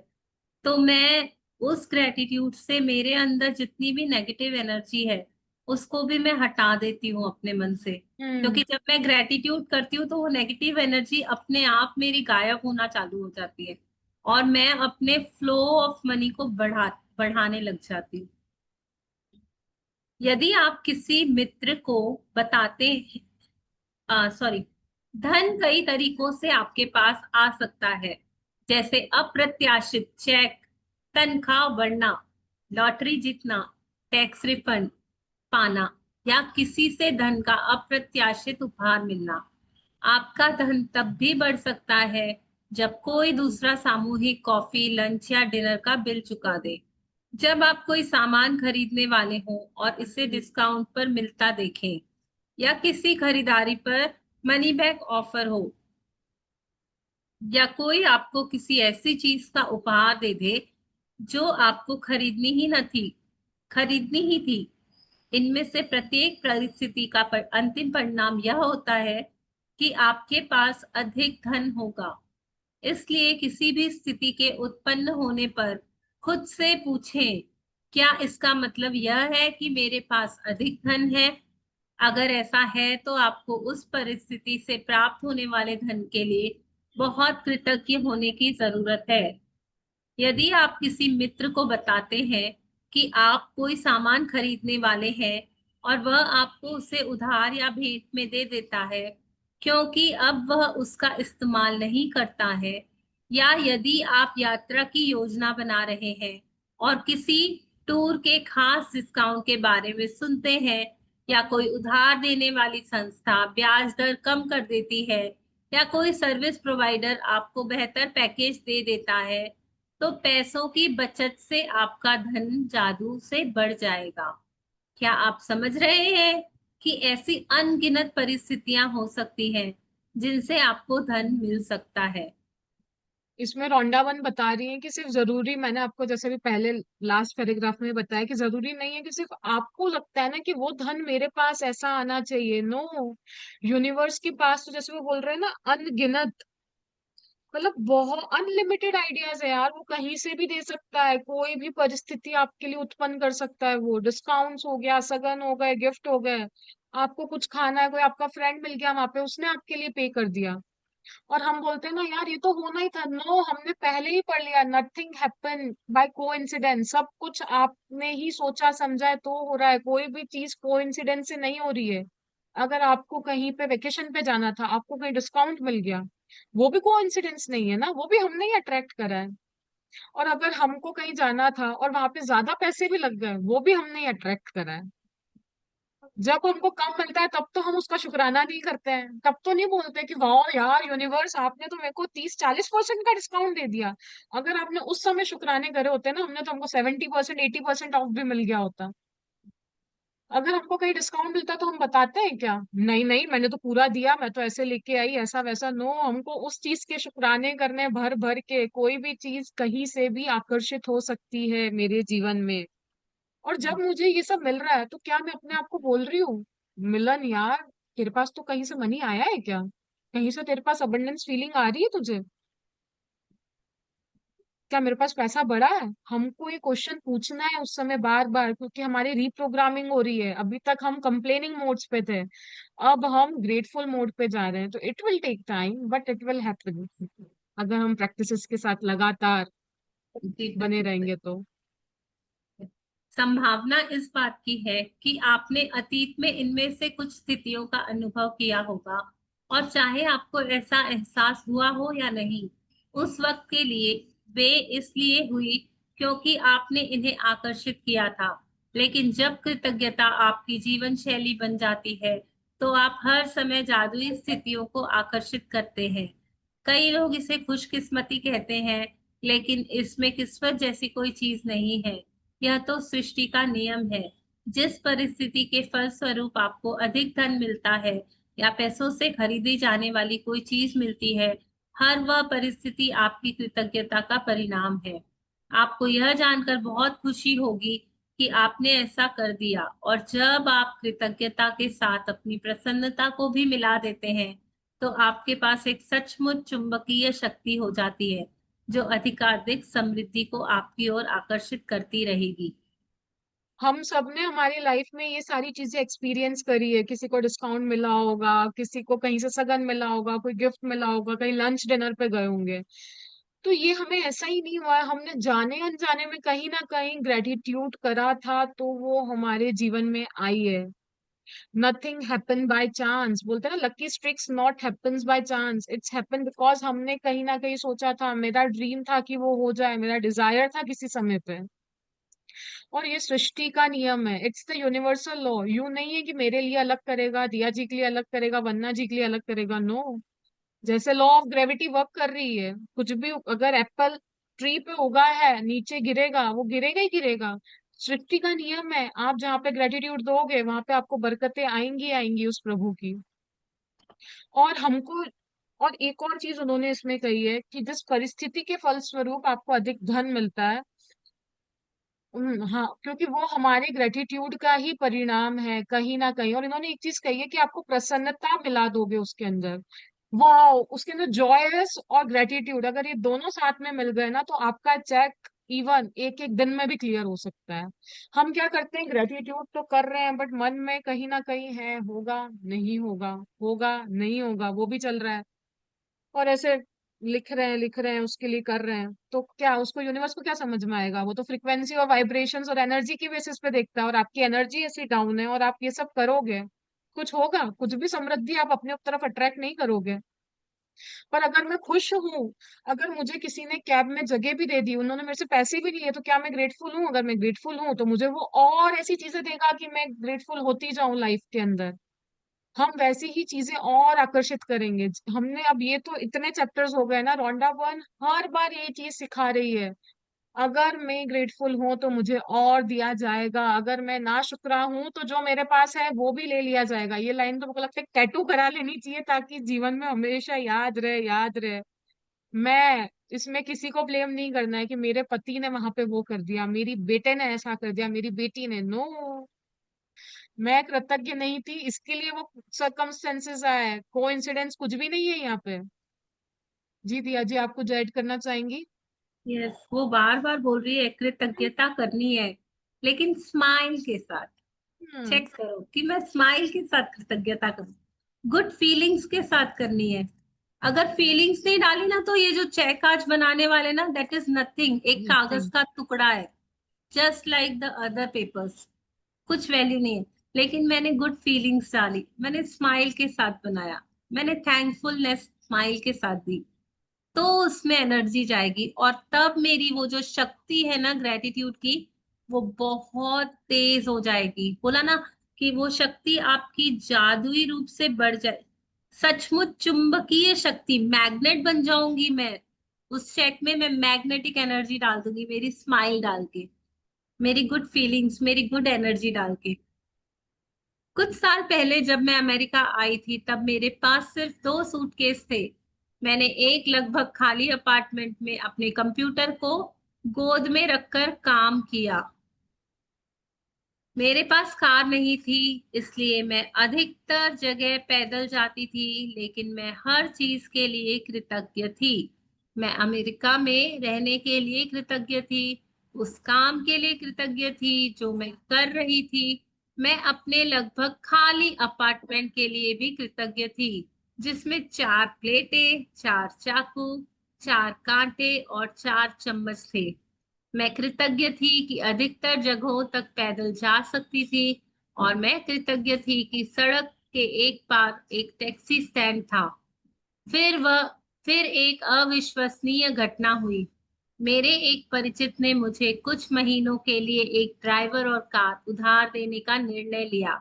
Speaker 2: तो मैं उस ग्रेटिट्यूड से मेरे अंदर जितनी भी नेगेटिव एनर्जी है उसको भी मैं हटा देती हूँ अपने मन से।
Speaker 1: हम्म।
Speaker 2: क्योंकि जब मैं ग्रेटिट्यूड करती हूँ तो वो नेगेटिव एनर्जी अपने आप मेरी गायब होना चालू हो जाती है, और मैं अपने फ्लो ऑफ मनी को बढ़ाने लग जाती हूँ। यदि आप किसी मित्र को बताते, सॉरी, धन कई तरीकों से आपके पास आ सकता है, जैसे अप्रत्याशित चेक, तनख्वाह बढ़ना, लॉटरी जीतना, टैक्स रिफंड पाना, या किसी से धन का अप्रत्याशित उपहार मिलना। आपका धन तब भी बढ़ सकता है जब कोई दूसरा सामूहिक कॉफी, लंच या डिनर का बिल चुका दे, जब आप कोई सामान खरीदने वाले हो और इसे डिस्काउंट पर मिलता देखें, या किसी खरीदारी पर मनी बैक ऑफर हो, या कोई आपको किसी ऐसी चीज का उपहार दे दे जो आपको खरीदनी ही थी। इनमें से प्रत्येक परिस्थिति का अंतिम परिणाम यह होता है कि आपके पास अधिक धन होगा। इसलिए किसी भी स्थिति के उत्पन्न होने पर खुद से पूछें, क्या इसका मतलब यह है कि मेरे पास अधिक धन है? अगर ऐसा है तो आपको उस परिस्थिति से प्राप्त होने वाले धन के लिए बहुत कृतज्ञ होने की जरूरत है। यदि आप किसी मित्र को बताते हैं कि आप कोई सामान खरीदने वाले हैं और वह आपको उसे उधार या भेंट में दे देता है क्योंकि अब वह उसका इस्तेमाल नहीं करता है, या यदि आप यात्रा की योजना बना रहे हैं और किसी टूर के खास डिस्काउंट के बारे में सुनते हैं, या कोई उधार देने वाली संस्था ब्याज दर कम कर देती है, या कोई सर्विस प्रोवाइडर आपको बेहतर पैकेज दे देता है, तो पैसों की बचत से आपका धन जादू से बढ़ जाएगा। क्या आप समझ रहे हैं कि ऐसी अनगिनत परिस्थितियां हो सकती हैं जिनसे आपको धन मिल सकता है।
Speaker 1: इसमें रॉन्डावन बता रही है कि सिर्फ जरूरी, मैंने आपको जैसे भी पहले लास्ट पैराग्राफ में बताया कि जरूरी नहीं है कि सिर्फ आपको लगता है ना कि वो धन मेरे पास ऐसा आना चाहिए। नो, यूनिवर्स के पास तो जैसे वो बोल रहे हैं ना, अनगिनत, मतलब बहुत अनलिमिटेड आइडियाज है यार। वो कहीं से भी दे सकता है, कोई भी परिस्थिति आपके लिए उत्पन्न कर सकता है। वो डिस्काउंट्स हो गया, सगन हो गए, गिफ्ट हो गए, आपको कुछ खाना है, कोई आपका फ्रेंड मिल गया वहां पे, उसने आपके लिए पे कर दिया, और हम बोलते हैं ना यार ये तो होना ही था। नो, हमने पहले ही पढ़ लिया, नथिंग हैपन बाय कोइंसिडेंस। सब कुछ आपने ही सोचा समझा है तो हो रहा है, कोई भी चीज कोइंसिडेंस से नहीं हो रही है। अगर आपको कहीं पे वेकेशन पे जाना था, आपको कहीं डिस्काउंट मिल गया, वो भी कोइंसिडेंस नहीं है ना, वो भी हमने ही अट्रैक्ट करा है। और अगर हमको कहीं जाना था और वहां पे ज्यादा पैसे भी लग गए, वो भी हमने ही अट्रैक्ट करा है। जब हमको कम मिलता है तब तो हम उसका शुक्राना नहीं करते हैं, तब तो नहीं बोलते कि वाह यार यूनिवर्स, आपने तो मेरे को 30-40% का डिस्काउंट दे दिया। अगर आपने उस समय शुक्राने करे होते ना, हमने तो हमको 70%, 80% ऑफ भी मिल गया होता। अगर हमको कहीं डिस्काउंट मिलता है तो हम बताते हैं क्या? नहीं नहीं, मैंने तो पूरा दिया, मैं तो ऐसे लेके आई, ऐसा वैसा। नो, हमको उस चीज के शुक्राने करने भर भर के। कोई भी चीज कहीं से भी आकर्षित हो सकती है मेरे जीवन में। और जब मुझे ये सब मिल रहा है तो क्या मैं अपने आप को बोल रही हूँ, मिलन यार, तेरे पास तो कहीं से मनी आया है क्या? कहीं से तेरे पास अबंडेंस फीलिंग आ रही है तुझे? क्या मेरे पास पैसा बढ़ा है? हमको ये क्वेश्चन पूछना है उस समय बार बार, क्योंकि हमारी रीप्रोग्रामिंग हो रही है। अभी तक हम कंप्लेनिंग मोड्स पे थे, अब हम ग्रेटफुल मोड पे जा रहे हैं। तो it will take time, but it will happen, अगर हम प्रैक्टिसेस के साथ लगातार
Speaker 2: जी
Speaker 1: बने
Speaker 2: बिल्कुल।
Speaker 1: रहेंगे तो।
Speaker 2: संभावना इस बात की है कि आपने अतीत में इनमें से कुछ स्थितियों का अनुभव किया होगा, और चाहे आपको ऐसा एहसास हुआ हो या नहीं, उस वक्त के लिए वे इसलिए हुई क्योंकि आपने इन्हें आकर्षित किया था। लेकिन जब कृतज्ञता आपकी जीवन शैली बन जाती है, तो आप हर समय जादुई स्थितियों को आकर्षित करते हैं। कई लोग इसे खुशकिस्मती कहते हैं, लेकिन इसमें किस्मत जैसी कोई चीज नहीं है। यह तो सृष्टि का नियम है। जिस परिस्थिति के फलस्वरूप आपको अधिक धन मिलता है या पैसों से खरीदी जाने वाली कोई चीज मिलती है, हर वह परिस्थिति आपकी कृतज्ञता का परिणाम है। आपको यह जानकर बहुत खुशी होगी कि आपने ऐसा कर दिया, और जब आप कृतज्ञता के साथ अपनी प्रसन्नता को भी मिला देते हैं, तो आपके पास एक सचमुच चुंबकीय शक्ति हो जाती है, जो अधिकाधिक समृद्धि को आपकी ओर आकर्षित करती रहेगी।
Speaker 1: हम सब ने हमारी लाइफ में ये सारी चीजें एक्सपीरियंस करी है। किसी को डिस्काउंट मिला होगा, किसी को कहीं से सगन मिला होगा, कोई गिफ्ट मिला होगा, कहीं लंच डिनर पे गए होंगे। तो ये हमें ऐसा ही नहीं हुआ है, हमने जाने अनजाने में कहीं ना कहीं ग्रेटिट्यूड करा था तो वो हमारे जीवन में आई है। नथिंग हैपन बाय चांस, बोलते हैं ना, lucky strikes not happens by chance, it's happen because हमने कहीं ना कहीं सोचा था। मेरा ड्रीम था कि वो हो जाए, मेरा डिजायर था किसी समय पे। और ये सृष्टि का नियम है, इट्स द यूनिवर्सल लॉ। यूं नहीं है कि मेरे लिए अलग करेगा, दिया जी के लिए अलग करेगा, वन्ना जी के लिए अलग करेगा। नो, जैसे लॉ ऑफ ग्रेविटी वर्क कर रही है, कुछ भी अगर एप्पल ट्री पे उगा है नीचे गिरेगा, वो गिरेगा ही गिरेगा। सृष्टि का नियम है, आप जहाँ पे ग्रेटिट्यूड दोगे वहां पे आपको बरकतें आएंगी आएंगी उस प्रभु की। और हमको, और एक और चीज उन्होंने इसमें कही है कि जिस परिस्थिति के फलस्वरूप आपको अधिक धन मिलता है, हाँ, क्योंकि वो हमारे ग्रेटिट्यूड का ही परिणाम है कहीं ना कहीं। और इन्होंने एक चीज कही है कि आपको प्रसन्नता मिला दोगे उसके अंदर, वाओ, उसके अंदर जॉयस और ग्रेटिट्यूड, अगर ये दोनों साथ में मिल गए ना तो आपका चेक इवन एक एक दिन में भी क्लियर हो सकता है। हम क्या करते हैं, ग्रेटिट्यूड तो कर रहे हैं बट मन में कहीं ना कहीं है, होगा नहीं होगा, होगा नहीं होगा, वो भी चल रहा है। और ऐसे लिख रहे हैं उसके लिए कर रहे हैं, तो क्या उसको, यूनिवर्स को क्या समझ में आएगा? वो तो फ्रिक्वेंसी और वाइब्रेशंस और एनर्जी की बेसिस पे देखता है, और आपकी एनर्जी ऐसी डाउन है और आप ये सब करोगे, कुछ होगा? कुछ भी समृद्धि आप अपने तरफ अट्रैक्ट नहीं करोगे। पर अगर मैं खुश हूँ, अगर मुझे किसी ने कैब में जगह भी दे दी, उन्होंने मेरे से पैसे भी लिए, तो क्या मैं ग्रेटफुल हूँ? अगर मैं ग्रेटफुल हूँ तो मुझे वो और ऐसी चीजें देगा कि मैं ग्रेटफुल होती जाऊं लाइफ के अंदर। हम वैसी ही चीजें और आकर्षित करेंगे। हमने अब ये तो इतने चैप्टर्स हो गए ना, रोंडा वन हर बार ये चीज सिखा रही है, अगर मैं ग्रेटफुल हूं तो मुझे और दिया जाएगा, अगर मैं ना शुक्रा हूं तो जो मेरे पास है वो भी ले लिया जाएगा। ये लाइन तो मुझे लगता है टैटू करा लेनी चाहिए, ताकि जीवन में हमेशा याद रहे, याद रहे। मैं इसमें किसी को ब्लेम नहीं करना है कि मेरे पति ने वहां पे वो कर दिया, मेरी बेटे ने ऐसा कर दिया, मेरी बेटी ने। नो, मैं कृतज्ञ नहीं थी, इसके लिए वो सर्कमस्टेंसेस आए, कोइंसिडेंस कुछ भी नहीं है यहाँ पे। जी दिया जी, आप कुछ ऐड करना चाहेंगी?
Speaker 2: यस, वो बार बार बोल रही है कृतज्ञता करनी है, लेकिन स्माइल के साथ।
Speaker 1: हम्म।
Speaker 2: चेक करो कि मैं स्माइल के साथ कृतज्ञता करूं, गुड फीलिंग्स के साथ करनी है। अगर फीलिंग्स नहीं डाली ना, तो ये जो चेक आज बनाने वाले ना, दैट इज नथिंग, एक कागज
Speaker 1: नथिंग।
Speaker 2: का टुकड़ा है, just like the other papers, कुछ वैल्यू नहीं है। लेकिन मैंने गुड फीलिंग्स डाली, मैंने स्माइल के साथ बनाया, मैंने थैंकफुलनेस स्माइल के साथ दी, तो उसमें एनर्जी जाएगी, और तब मेरी वो जो शक्ति है ना ग्रेटिट्यूड की, वो बहुत तेज हो जाएगी। बोला ना कि वो शक्ति आपकी जादुई रूप से बढ़ जाए, सचमुच चुंबकीय शक्ति, मैग्नेट बन जाऊंगी मैं। उस चेक में मैं मैग्नेटिक एनर्जी डाल दूंगी, मेरी स्माइल डाल के, मेरी गुड फीलिंग्स, मेरी गुड एनर्जी डाल के। कुछ साल पहले जब मैं अमेरिका आई थी तब मेरे पास सिर्फ 2 सूटकेस थे। मैंने एक लगभग खाली अपार्टमेंट में अपने कंप्यूटर को गोद में रखकर काम किया। मेरे पास कार नहीं थी, इसलिए मैं अधिकतर जगह पैदल जाती थी, लेकिन मैं हर चीज के लिए कृतज्ञ थी। मैं अमेरिका में रहने के लिए कृतज्ञ थी, उस काम के लिए कृतज्ञ थी जो मैं कर रही थी। मैं अपने लगभग खाली अपार्टमेंट के लिए भी कृतज्ञ थी, जिसमें 4 प्लेटें, 4 चाकू, 4 कांटे और 4 चम्मच थे। मैं कृतज्ञ थी कि अधिकतर जगहों तक पैदल जा सकती थी, और मैं कृतज्ञ थी कि सड़क के एक पार एक टैक्सी स्टैंड था। फिर एक अविश्वसनीय घटना हुई। मेरे एक परिचित ने मुझे कुछ महीनों के लिए एक ड्राइवर और कार उधार देने का निर्णय लिया।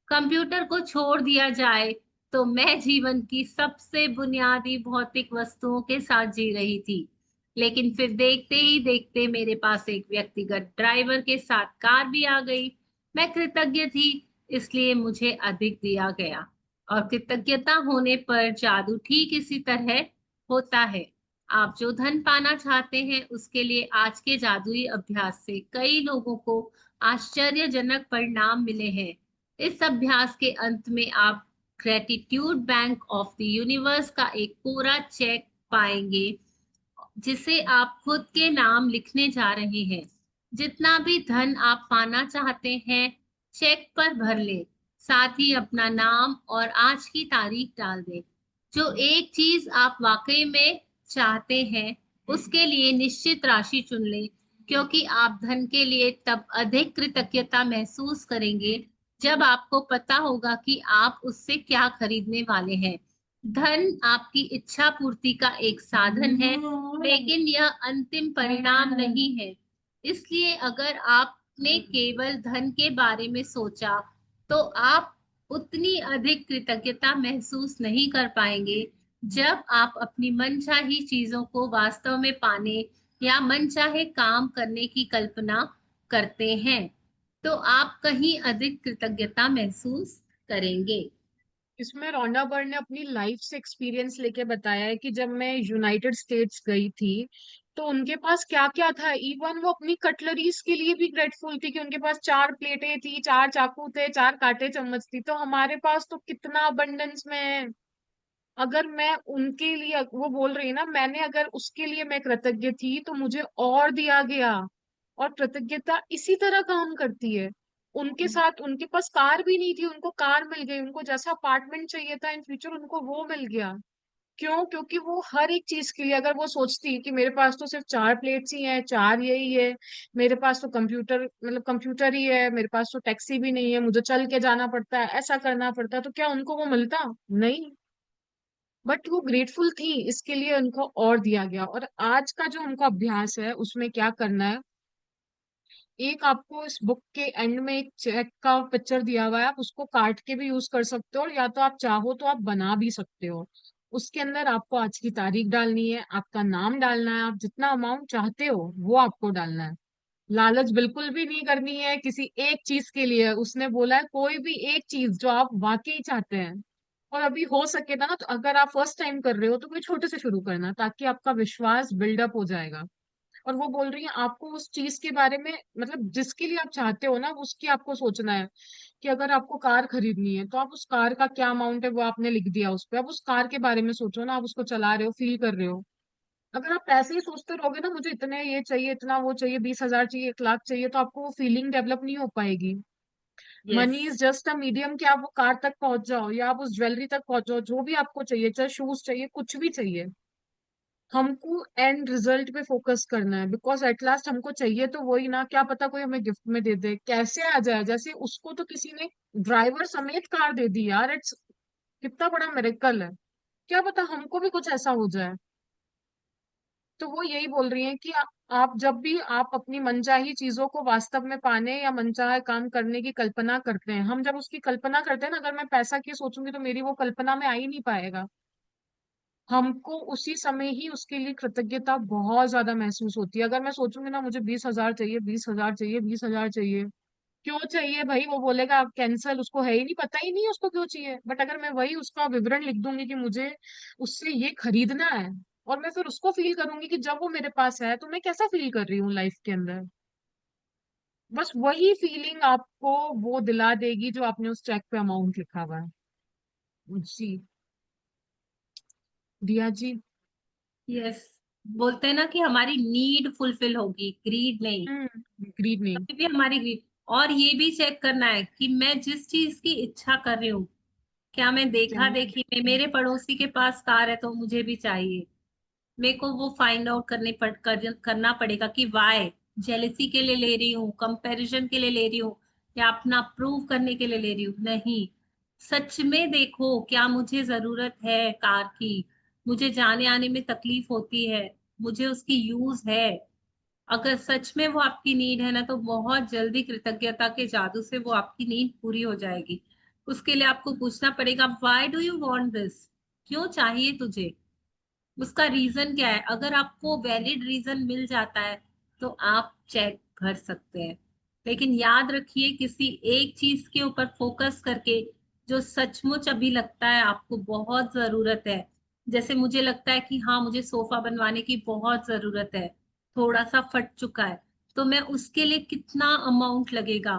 Speaker 2: कंप्यूटर को छोड़ दिया जाए तो मैं जीवन की सबसे बुनियादी भौतिक वस्तुओं के साथ जी रही थी। लेकिन फिर देखते ही देखते मेरे पास एक व्यक्तिगत ड्राइवर के साथ कार भी आ गई। मैं कृतज्ञ थी, इसलिए मुझे अधिक दिया गया। और कृतज्ञता होने पर जादू ठीक इसी तरह होता है। आप जो धन पाना चाहते हैं उसके लिए आज के जादुई अभ्यास से कई लोगों को आश्चर्यजनक परिणाम मिले हैं। इस अभ्यास के अंत में आप gratitude bank of the universe का एक पूरा चेक पाएंगे, जिसे आप खुद के नाम लिखने जा रहे हैं। जितना भी धन आप पाना चाहते हैं, चेक पर भर लें। साथ ही अपना नाम और आज की तारीख डाल दें। जो एक चीज आप वाकई में चाहते हैं, उसके लिए निश्चित राशि चुन लें, क्योंकि आप धन के लिए तब अधिक कृतज्ञता महसूस करेंगे जब आपको पता होगा कि आप उससे क्या खरीदने वाले हैं। धन आपकी इच्छा पूर्ति का एक साधन है, लेकिन यह अंतिम परिणाम नहीं है। इसलिए अगर आपने केवल धन के बारे में सोचा, तो आप उतनी अधिक कृतज्ञता महसूस नहीं कर पाएंगे जब आप अपनी मनचाही चीजों को वास्तव में पाने या मनचाहे काम करने की कल्पना करते हैं। तो आप कहीं अधिक कृतज्ञता महसूस करेंगे।
Speaker 1: इसमें रोंडा बर्ड ने अपनी लाइफ से एक्सपीरियंस लेके बताया है कि जब मैं यूनाइटेड स्टेट्स गई थी तो उनके पास क्या क्या था। इवन वो अपनी कटलरीज के लिए भी ग्रेटफुल थी कि उनके पास 4 प्लेटें थी, 4 चाकू थे, 4 कांटे चम्मच थी। तो हमारे पास तो कितना अबंडेंस में है। अगर मैं उनके लिए, वो बोल रही है ना, मैंने अगर उसके लिए मैं कृतज्ञ थी तो मुझे और दिया गया। और कृतज्ञता इसी तरह काम करती है। उनके साथ, उनके पास कार भी नहीं थी, उनको कार मिल गई। उनको जैसा अपार्टमेंट चाहिए था इन फ्यूचर, उनको वो मिल गया। क्यों? क्योंकि वो हर एक चीज के लिए, अगर वो सोचती कि मेरे पास तो सिर्फ 4 प्लेट्स ही हैं, 4 यही है, मेरे पास तो कंप्यूटर, मतलब कंप्यूटर ही है, मेरे पास तो टैक्सी भी नहीं है, मुझे चल के जाना पड़ता है, ऐसा करना पड़ता है, तो क्या उनको वो मिलता? नहीं। बट वो ग्रेटफुल थी, इसके लिए उनको और दिया गया। और आज का जो उनका अभ्यास है उसमें क्या करना है, एक आपको इस बुक के एंड में एक चेक का पिक्चर दिया हुआ है, आप उसको काट के भी यूज कर सकते हो, और या तो आप चाहो तो आप बना भी सकते हो। उसके अंदर आपको आज की तारीख डालनी है, आपका नाम डालना है, आप जितना अमाउंट चाहते हो वो आपको डालना है। लालच बिल्कुल भी नहीं करनी है किसी एक चीज के लिए। उसने बोला है कोई भी एक चीज जो आप वाकई चाहते हैं। और अभी हो सके ना, तो अगर आप फर्स्ट टाइम कर रहे हो तो कोई छोटे से शुरू करना, ताकि आपका विश्वास बिल्डअप हो जाएगा। और वो बोल रही है आपको उस चीज के बारे में, मतलब जिसके लिए आप चाहते हो ना, उसकी आपको सोचना है। कि अगर आपको कार खरीदनी है तो आप उस कार का क्या अमाउंट है वो आपने लिख दिया उस पर, आप उस कार के बारे में सोचो ना, आप उसको चला रहे हो, फील कर रहे हो। अगर आप पैसे ही सोचते रहोगे ना, मुझे इतने ये चाहिए, इतना वो चाहिए, 20,000 चाहिए, 1 लाख चाहिए, तो आपको वो फीलिंग डेवलप नहीं हो पाएगी।
Speaker 2: Yes.
Speaker 1: Money is just a medium कि आप वो कार तक पहुंच जाओ, या आप उस ज्वेलरी तक पहुंच जाओ, जो भी आपको चाहिए, चाहे शूज चाहिए, कुछ भी चाहिए। हमको एंड रिजल्ट पे फोकस करना है, बिकॉज एट लास्ट हमको चाहिए तो वही ना। क्या पता कोई हमें गिफ्ट में दे दे, कैसे आ जाए, जैसे उसको तो किसी ने ड्राइवर समेत कार दे दी यार। इट्स कितना बड़ा मिरेकल है। क्या पता हमको भी कुछ ऐसा हो जाए। तो वो यही बोल रही हैं कि आप जब भी आप अपनी मनचाही चीजों को वास्तव में पाने या मनचाहे काम करने की कल्पना करते हैं, हम जब उसकी कल्पना करते हैं ना, अगर मैं पैसा की सोचूंगी तो मेरी वो कल्पना में आ ही नहीं पाएगा। हमको उसी समय ही उसके लिए कृतज्ञता बहुत ज्यादा महसूस होती है। अगर मैं सोचूंगी ना मुझे 20,000 चाहिए, 20,000 चाहिए, 20,000 चाहिए, क्यों चाहिए भाई, वो बोलेगा कैंसल, उसको है ही नहीं, पता ही नहीं है उसको क्यों चाहिए। बट अगर मैं वही उसका विवरण लिख दूंगी कि मुझे उससे ये खरीदना है, और मैं फिर उसको फील करूंगी कि जब वो मेरे पास है तो मैं कैसा फील कर रही हूँ लाइफ के अंदर, बस वही फीलिंग आपको वो दिला देगी जो आपने उस चेक पे अमाउंट लिखा हुआ है। जी। दिया जी।
Speaker 2: यस, बोलते हैं ना कि हमारी नीड फुलफिल होगी, ग्रीड नहीं।
Speaker 1: ग्रीड नहीं।
Speaker 2: कभी भी हमारी ग्रीड। और ये भी चेक करना है कि मैं जिस चीज की इच्छा कर रही हूँ, क्या मैं देखा
Speaker 1: क्या?
Speaker 2: देखी में, मेरे पड़ोसी के पास कार है तो मुझे भी चाहिए। मेरे को वो फाइंड आउट करना पड़ेगा कि वाई, जेलेसी के लिए ले रही हूँ, कंपैरिजन के लिए ले रही हूँ, या अपना प्रूव करने के लिए ले रही हूँ? नहीं, सच में देखो क्या मुझे जरूरत है कार की, मुझे जाने आने में तकलीफ होती है, मुझे उसकी यूज है। अगर सच में वो आपकी नीड है ना, तो बहुत जल्दी कृतज्ञता के जादू से वो आपकी नीड पूरी हो जाएगी। उसके लिए आपको पूछना पड़ेगा, why do you want this? क्यों चाहिए तुझे? उसका रीजन क्या है? अगर आपको वैलिड रीजन मिल जाता है तो आप चेक कर सकते हैं। लेकिन याद रखिए, किसी एक चीज के ऊपर फोकस करके जो सचमुच अभी लगता है आपको बहुत जरूरत है, जैसे मुझे लगता है कि हाँ मुझे सोफा बनवाने की बहुत जरूरत है, थोड़ा सा फट चुका है, तो मैं उसके लिए कितना अमाउंट लगेगा,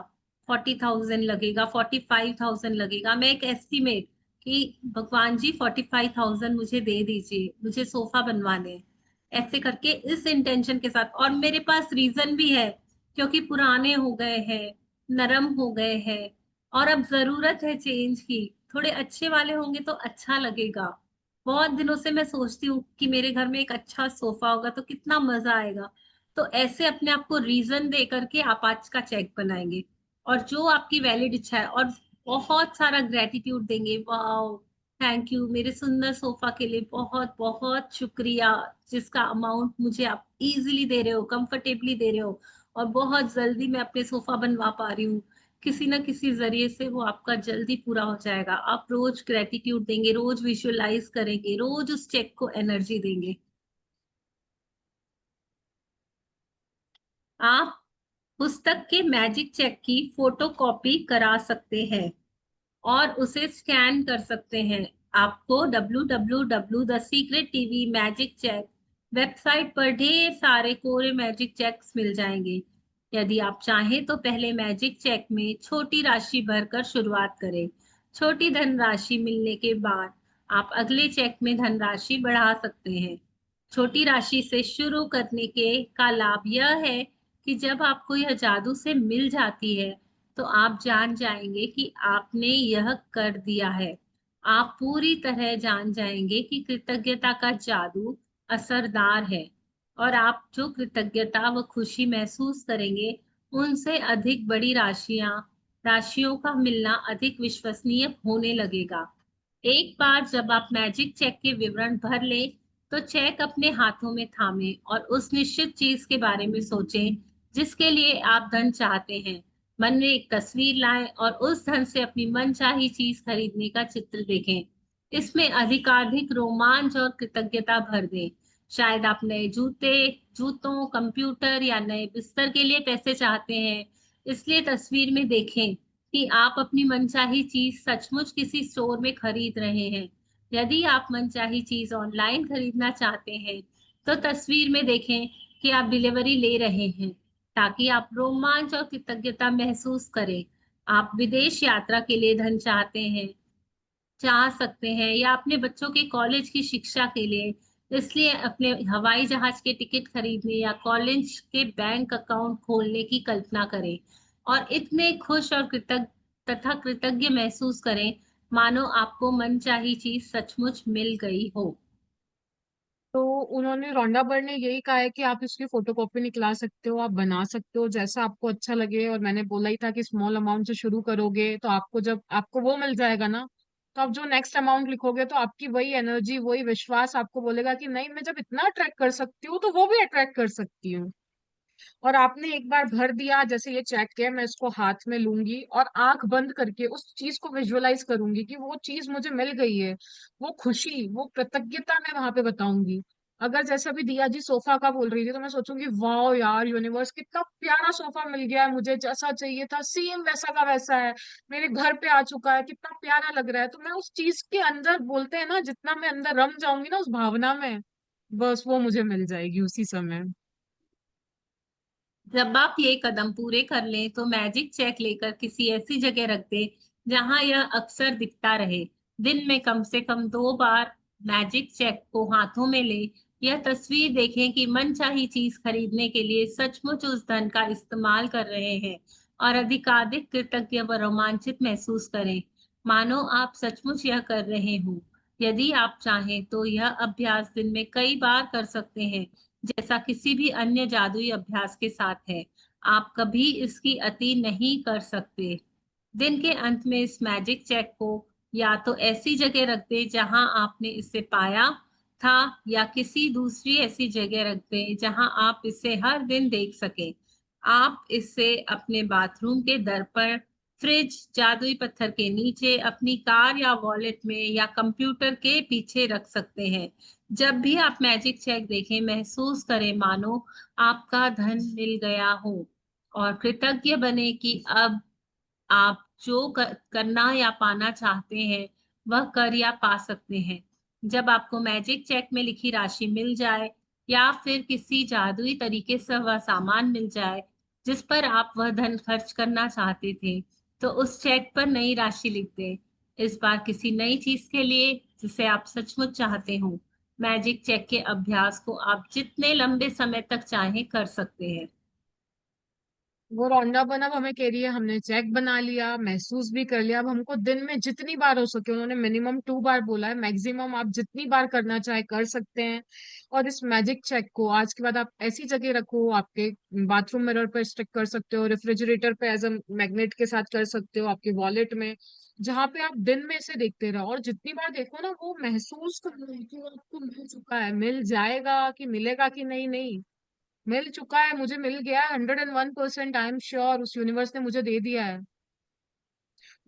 Speaker 2: 40,000 लगेगा, 45,000 लगेगा, मैं एक एस्टिमेट कि भगवान जी 45,000 मुझे दे दीजिए, मुझे सोफा बनवाने हैं। ऐसे करके इस इंटेंशन के साथ, और मेरे पास रीजन भी है, क्योंकि पुराने हो गए हैं, नरम हो गए हैं, और अब जरूरत है चेंज की। थोड़े अच्छे वाले होंगे तो अच्छा लगेगा। बहुत दिनों से मैं सोचती हूँ कि मेरे घर में एक अच्छा सोफा होगा तो कितना मजा आएगा। तो ऐसे अपने आप को रीजन दे करके आप आज का चेक बनाएंगे, और जो आपकी वैलिड इच्छा है, और बहुत सारा ग्रेटिट्यूड देंगे, वाओ, थैंक यू मेरे सुंदर सोफा के लिए, बहुत बहुत शुक्रिया, जिसका अमाउंट मुझे आप इजीली दे रहे हो, कंफर्टेबली दे रहे हो, और बहुत जल्दी मैं अपने सोफा बनवा पा रही हूँ। किसी ना किसी जरिए से वो आपका जल्दी पूरा हो जाएगा। आप रोज ग्रेटिट्यूड देंगे, रोज विजुअलाइज करेंगे, रोज उस चेक को एनर्जी देंगे। आप पुस्तक के मैजिक चेक की फोटो कॉपी करा सकते हैं और उसे स्कैन कर सकते हैं। आपको www the secret TV magic check website पर ढेर सारे कोरे मैजिक चेक्स मिल जाएंगे। यदि आप चाहें तो पहले मैजिक चेक में छोटी राशि भरकर शुरुआत करें। छोटी धनराशि मिलने के बाद आप अगले चेक में धनराशि बढ़ा सकते हैं। छोटी राशि से शुरू करने के का लाभ यह है कि जब आपको यह जादू से मिल जाती है तो आप जान जाएंगे कि आपने यह कर दिया है। आप पूरी तरह जान जाएंगे कि कृतज्ञता का जादू असरदार है, और आप जो कृतज्ञता व खुशी महसूस करेंगे, उनसे अधिक बड़ी राशियों का मिलना अधिक विश्वसनीय होने लगेगा। एक बार जब आप मैजिक चेक के विवरण भर लें, तो चेक अपने हाथों में थामें और उस निश्चित चीज के बारे में सोचें जिसके लिए आप धन चाहते हैं। मन में एक तस्वीर लाएं और उस धन से अपनी मनचाही चीज खरीदने का चित्र देखें। इसमें अधिकाधिक रोमांच और कृतज्ञता भर दें। शायद आप नए जूतों, कंप्यूटर या नए बिस्तर के लिए पैसे चाहते हैं। इसलिए तस्वीर में देखें कि आप अपनी मनचाही चीज सचमुच किसी स्टोर में खरीद रहे हैं। यदि आप मनचाही चीज ऑनलाइन खरीदना चाहते हैं, तो तस्वीर में देखें कि आप डिलीवरी ले रहे हैं, ताकि आप रोमांच और कृतज्ञता महसूस करें। आप विदेश यात्रा के लिए धन चाह सकते हैं, या अपने बच्चों के कॉलेज की शिक्षा के लिए, इसलिए अपने हवाई जहाज के टिकट खरीदने या कॉलेज के बैंक अकाउंट खोलने की कल्पना करें, और इतने खुश और कृतज्ञ महसूस करें मानो आपको मनचाही चीज सचमुच मिल गई हो।
Speaker 1: तो उन्होंने रोंडा बर्ड ने यही कहा है कि आप इसकी फोटोकॉपी निकला सकते हो, आप बना सकते हो जैसा आपको अच्छा लगे। और मैंने बोला ही था कि स्मॉल अमाउंट से शुरू करोगे तो आपको जब आपको वो मिल जाएगा ना, तो आप जो नेक्स्ट अमाउंट लिखोगे तो आपकी वही एनर्जी, वही विश्वास आपको बोलेगा कि नहीं, मैं जब इतना अट्रैक्ट कर सकती हूँ तो वो भी अट्रैक्ट कर सकती हूँ। और आपने एक बार भर दिया, जैसे ये चेक है, मैं इसको हाथ में लूंगी और आंख बंद करके उस चीज को विजुअलाइज करूंगी कि वो चीज मुझे मिल गई है। वो खुशी, वो कृतज्ञता मैं वहां पे बताऊंगी। अगर जैसे अभी दिया जी सोफा का बोल रही थी, तो मैं सोचूंगी वाह यार यूनिवर्स, कितना प्यारा सोफा मिल गया है मुझे, जैसा चाहिए था सेम वैसा का वैसा है, मेरे घर पे आ चुका है, कितना प्यारा लग रहा है। तो मैं उस चीज के अंदर, बोलते हैं ना, जितना मैं अंदर रम जाऊंगी ना उस भावना में, बस वो मुझे मिल जाएगी उसी समय।
Speaker 2: जब आप ये कदम पूरे कर लें तो मैजिक चेक लेकर किसी ऐसी जगह रख दें जहां यह अक्सर दिखता रहे। दिन में कम से कम 2 बार मैजिक चेक को हाथों में ले। यह तस्वीर देखें कि मनचाही चीज खरीदने के लिए सचमुच उस धन का इस्तेमाल कर रहे हैं और अधिकाधिक कृतज्ञ व रोमांचित महसूस करें, मानो आप सचमुच यह कर रहे हों। यदि आप चाहें तो यह अभ्यास दिन में कई बार कर सकते हैं, जैसा किसी भी अन्य जादुई अभ्यास के साथ है। आप कभी इसकी अति नहीं कर सकते। दिन के अंत में इस मैजिक चेक को या तो ऐसी जगह रख दें जहां आपने इसे पाया था, या किसी दूसरी ऐसी जगह रख दें जहां आप इसे हर दिन देख सकें। आप इसे अपने बाथरूम के दर्पण, फ्रिज, जादुई पत्थर के नीचे, अपनी कार या वॉलेट में या कंप्यूटर के पीछे रख सकते हैं। जब भी आप मैजिक चेक देखें, महसूस करें मानो आपका धन मिल गया हो, और कृतज्ञ बने कि अब आप जो करना या पाना चाहते हैं वह कर या पा सकते हैं। जब आपको मैजिक चेक में लिखी राशि मिल जाए, या फिर किसी जादुई तरीके से वह सामान मिल जाए जिस पर आप वह धन खर्च करना चाहते थे, तो उस चेक पर नई राशि लिख दें, इस बार किसी नई चीज के लिए जिसे आप सचमुच चाहते हो। मैजिक चेक के अभ्यास को आप जितने लंबे समय तक चाहें कर सकते हैं।
Speaker 1: वो रौंडा बन अब हमें कह रही है हमने चेक बना लिया, महसूस भी कर लिया, अब हमको दिन में जितनी बार हो सके, उन्होंने मिनिमम 2 बार बोला है, मैक्सिमम आप जितनी बार करना चाहे कर सकते हैं। और इस मैजिक चेक को आज के बाद आप ऐसी जगह रखो, आपके बाथरूम मिरर पर स्टिक कर सकते हो, रेफ्रिजरेटर पे एज अ मैग्नेट के साथ कर सकते हो, आपके वॉलेट में, जहां पे आप दिन में इसे देखते रहो, और जितनी बार देखो ना वो महसूस करो कि वो आपको मिल चुका है, मिल जाएगा कि मिलेगा कि नहीं, नहीं मिल चुका है, मुझे मिल गया है, 101% आई एम श्योर, उस यूनिवर्स ने मुझे दे दिया है।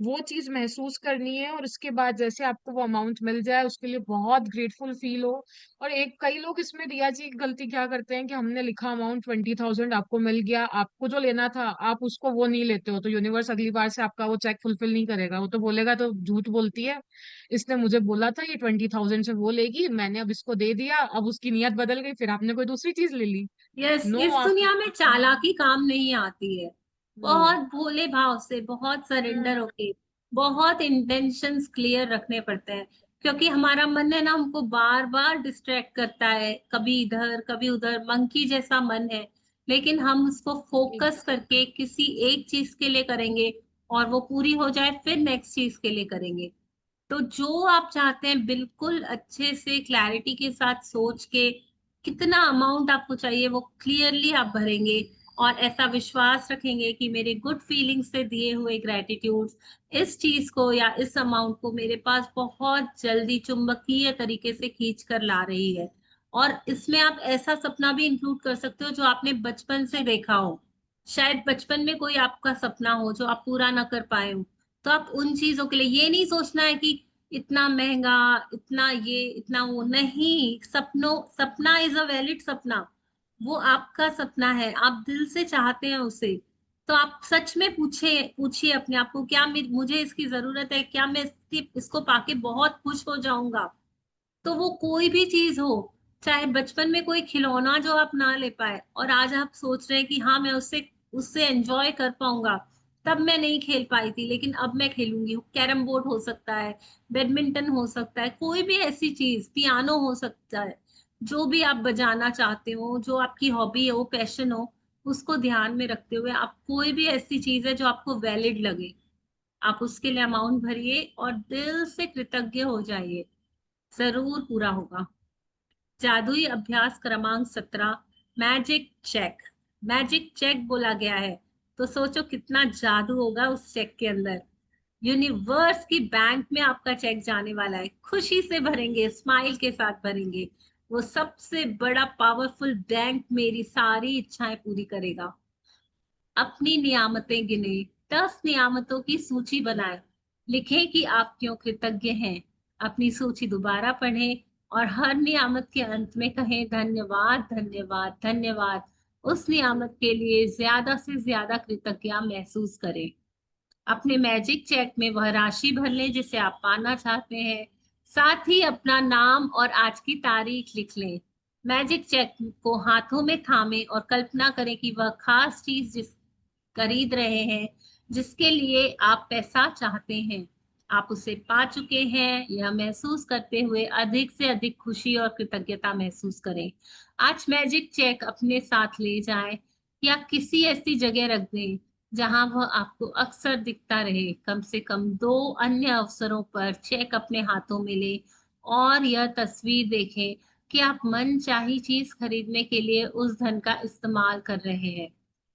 Speaker 1: वो चीज महसूस करनी है, और उसके बाद जैसे आपको वो अमाउंट मिल जाए उसके लिए बहुत ग्रेटफुल फील हो। और एक कई लोग इसमें दिया जी गलती क्या करते हैं कि हमने लिखा अमाउंट 20,000 आपको मिल गया, आपको जो लेना था आप उसको वो नहीं लेते हो, तो यूनिवर्स अगली बार से आपका वो चेक फुलफिल नहीं करेगा, वो तो बोलेगा तो झूठ बोलती है, इसने मुझे बोला था ये 20,000 से वो लेगी, मैंने अब इसको दे दिया, अब उसकी नीयत बदल गई, फिर आपने कोई दूसरी चीज ले ली।
Speaker 2: यस,
Speaker 1: नो
Speaker 2: इस
Speaker 1: आप।
Speaker 2: दुनिया में चालाकी काम नहीं आती है।
Speaker 1: नो।
Speaker 2: बहुत भोले भाव से, बहुत सरेंडर
Speaker 1: हम्म।
Speaker 2: होके, बहुत इंटेंशंस क्लियर रखने पड़ते हैं, क्योंकि हमारा मन है ना, हमको बार बार डिस्ट्रैक्ट करता है, कभी इधर कभी उधर, मंकी जैसा मन है। लेकिन हम उसको फोकस करके किसी एक चीज के लिए करेंगे, और वो पूरी हो जाए फिर नेक्स्ट चीज के लिए करेंगे। तो जो आप चाहते हैं बिल्कुल अच्छे से क्लैरिटी के साथ सोच के, कितना अमाउंट आपको चाहिए वो क्लियरली आप भरेंगे, और ऐसा विश्वास रखेंगे कि मेरे गुड फीलिंग से दिए हुए ग्रेटिट्यूड इस चीज को या इस अमाउंट को मेरे पास बहुत जल्दी चुंबकीय तरीके से खींच कर ला रही है। और इसमें आप ऐसा सपना भी इंक्लूड कर सकते हो जो आपने बचपन से देखा हो। शायद बचपन में कोई आपका सपना हो जो आप पूरा ना कर पाए हो, तो आप उन चीजों के लिए ये नहीं सोचना है कि इतना महंगा, इतना ये, इतना वो नहीं। सपना इज अ वैलिड सपना। वो आपका सपना है, आप दिल से चाहते हैं उसे। तो आप सच में पूछे पूछिए अपने आप को, क्या मुझे इसकी जरूरत है, क्या मैं इसको पाके बहुत खुश हो जाऊंगा। तो वो कोई भी चीज हो, चाहे बचपन में कोई खिलौना जो आप ना ले पाए और आज आप सोच रहे हैं कि हाँ मैं उससे उससे एंजॉय कर पाऊंगा, तब मैं नहीं खेल पाई थी लेकिन अब मैं खेलूंगी। कैरम बोर्ड हो सकता है, बैडमिंटन हो सकता है, कोई भी ऐसी चीज, पियानो हो सकता है, जो भी आप बजाना चाहते हो, जो आपकी हॉबी हो, पैशन हो, उसको ध्यान में रखते हुए आप कोई भी ऐसी चीज है जो आपको वैलिड लगे, आप उसके लिए अमाउंट भरिए और दिल से कृतज्ञ हो जाइए, जरूर पूरा होगा। जादुई अभ्यास क्रमांक 17, मैजिक चेक। मैजिक चेक बोला गया है, तो सोचो कितना जादू होगा उस चेक के अंदर। यूनिवर्स की बैंक में आपका चेक जाने वाला है, खुशी से भरेंगे, स्माइल के साथ भरेंगे। वो सबसे बड़ा पावरफुल बैंक मेरी सारी इच्छाएं पूरी करेगा। अपनी नियामतें गिने, 10 नियामतों की सूची बनाएं, लिखें कि आप क्यों कृतज्ञ हैं। अपनी सूची दोबारा पढ़ें और हर नियामत के अंत में कहें धन्यवाद धन्यवाद धन्यवाद। उस नियामत के लिए ज्यादा से ज्यादा कृतज्ञता महसूस करें। अपने मैजिक चेक में वह राशि भर लें जिसे आप पाना चाहते हैं। साथ ही अपना नाम और आज की तारीख लिख लें। मैजिक चेक को हाथों में थामें और कल्पना करें कि वह खास चीज जिस खरीद रहे हैं, जिसके लिए आप पैसा चाहते हैं, आप उसे पा चुके हैं। यह महसूस करते हुए अधिक से अधिक खुशी और कृतज्ञता महसूस करें। आज मैजिक चेक अपने साथ ले जाएं या किसी ऐसी जगह रख दें जहां वह आपको अक्सर दिखता रहे। कम से कम 2 अन्य अवसरों पर चेक अपने हाथों में लें और यह तस्वीर देखें कि आप मनचाही चीज खरीदने के लिए उस धन का इस्तेमाल कर रहे हैं।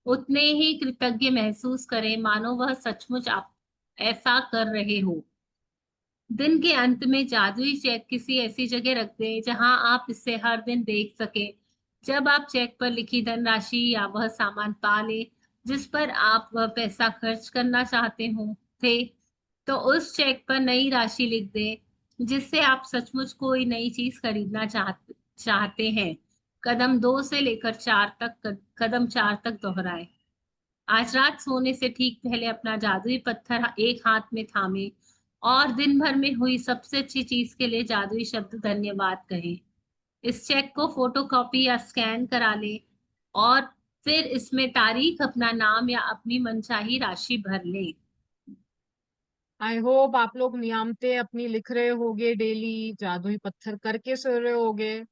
Speaker 2: उतने ही कृतज्ञ महसूस करें मानो वह सचमुच आप ऐसा कर रहे हो। दिन के अंत में जादुई चेक किसी ऐसी जगह रख दें जहां आप इसे हर दिन देख सकें। जब आप चेक पर लिखी धनराशि या वह सामान पा ले जिस पर आप वह पैसा खर्च करना चाहते हो थे, तो उस चेक पर नई राशि लिख दें जिससे आप सचमुच कोई नई चीज खरीदना चाहते हैं। कदम 2 से लेकर 4 तक, कदम 4 तक दोहराएं। आज रात सोने से ठीक पहले अपना जादुई पत्थर एक हाथ में थामे और दिन भर में हुई सबसे अच्छी चीज के लिए जादुई शब्द धन्यवाद कहें। इस चेक को फोटोकॉपी या स्कैन करा लें और फिर इसमें तारीख, अपना नाम या अपनी मनचाही राशि भर लें।
Speaker 1: आई होप आप लोग नियामतें अपनी लिख रहे होगे, डेली जादुई पत्थर करके सो रहे होगे।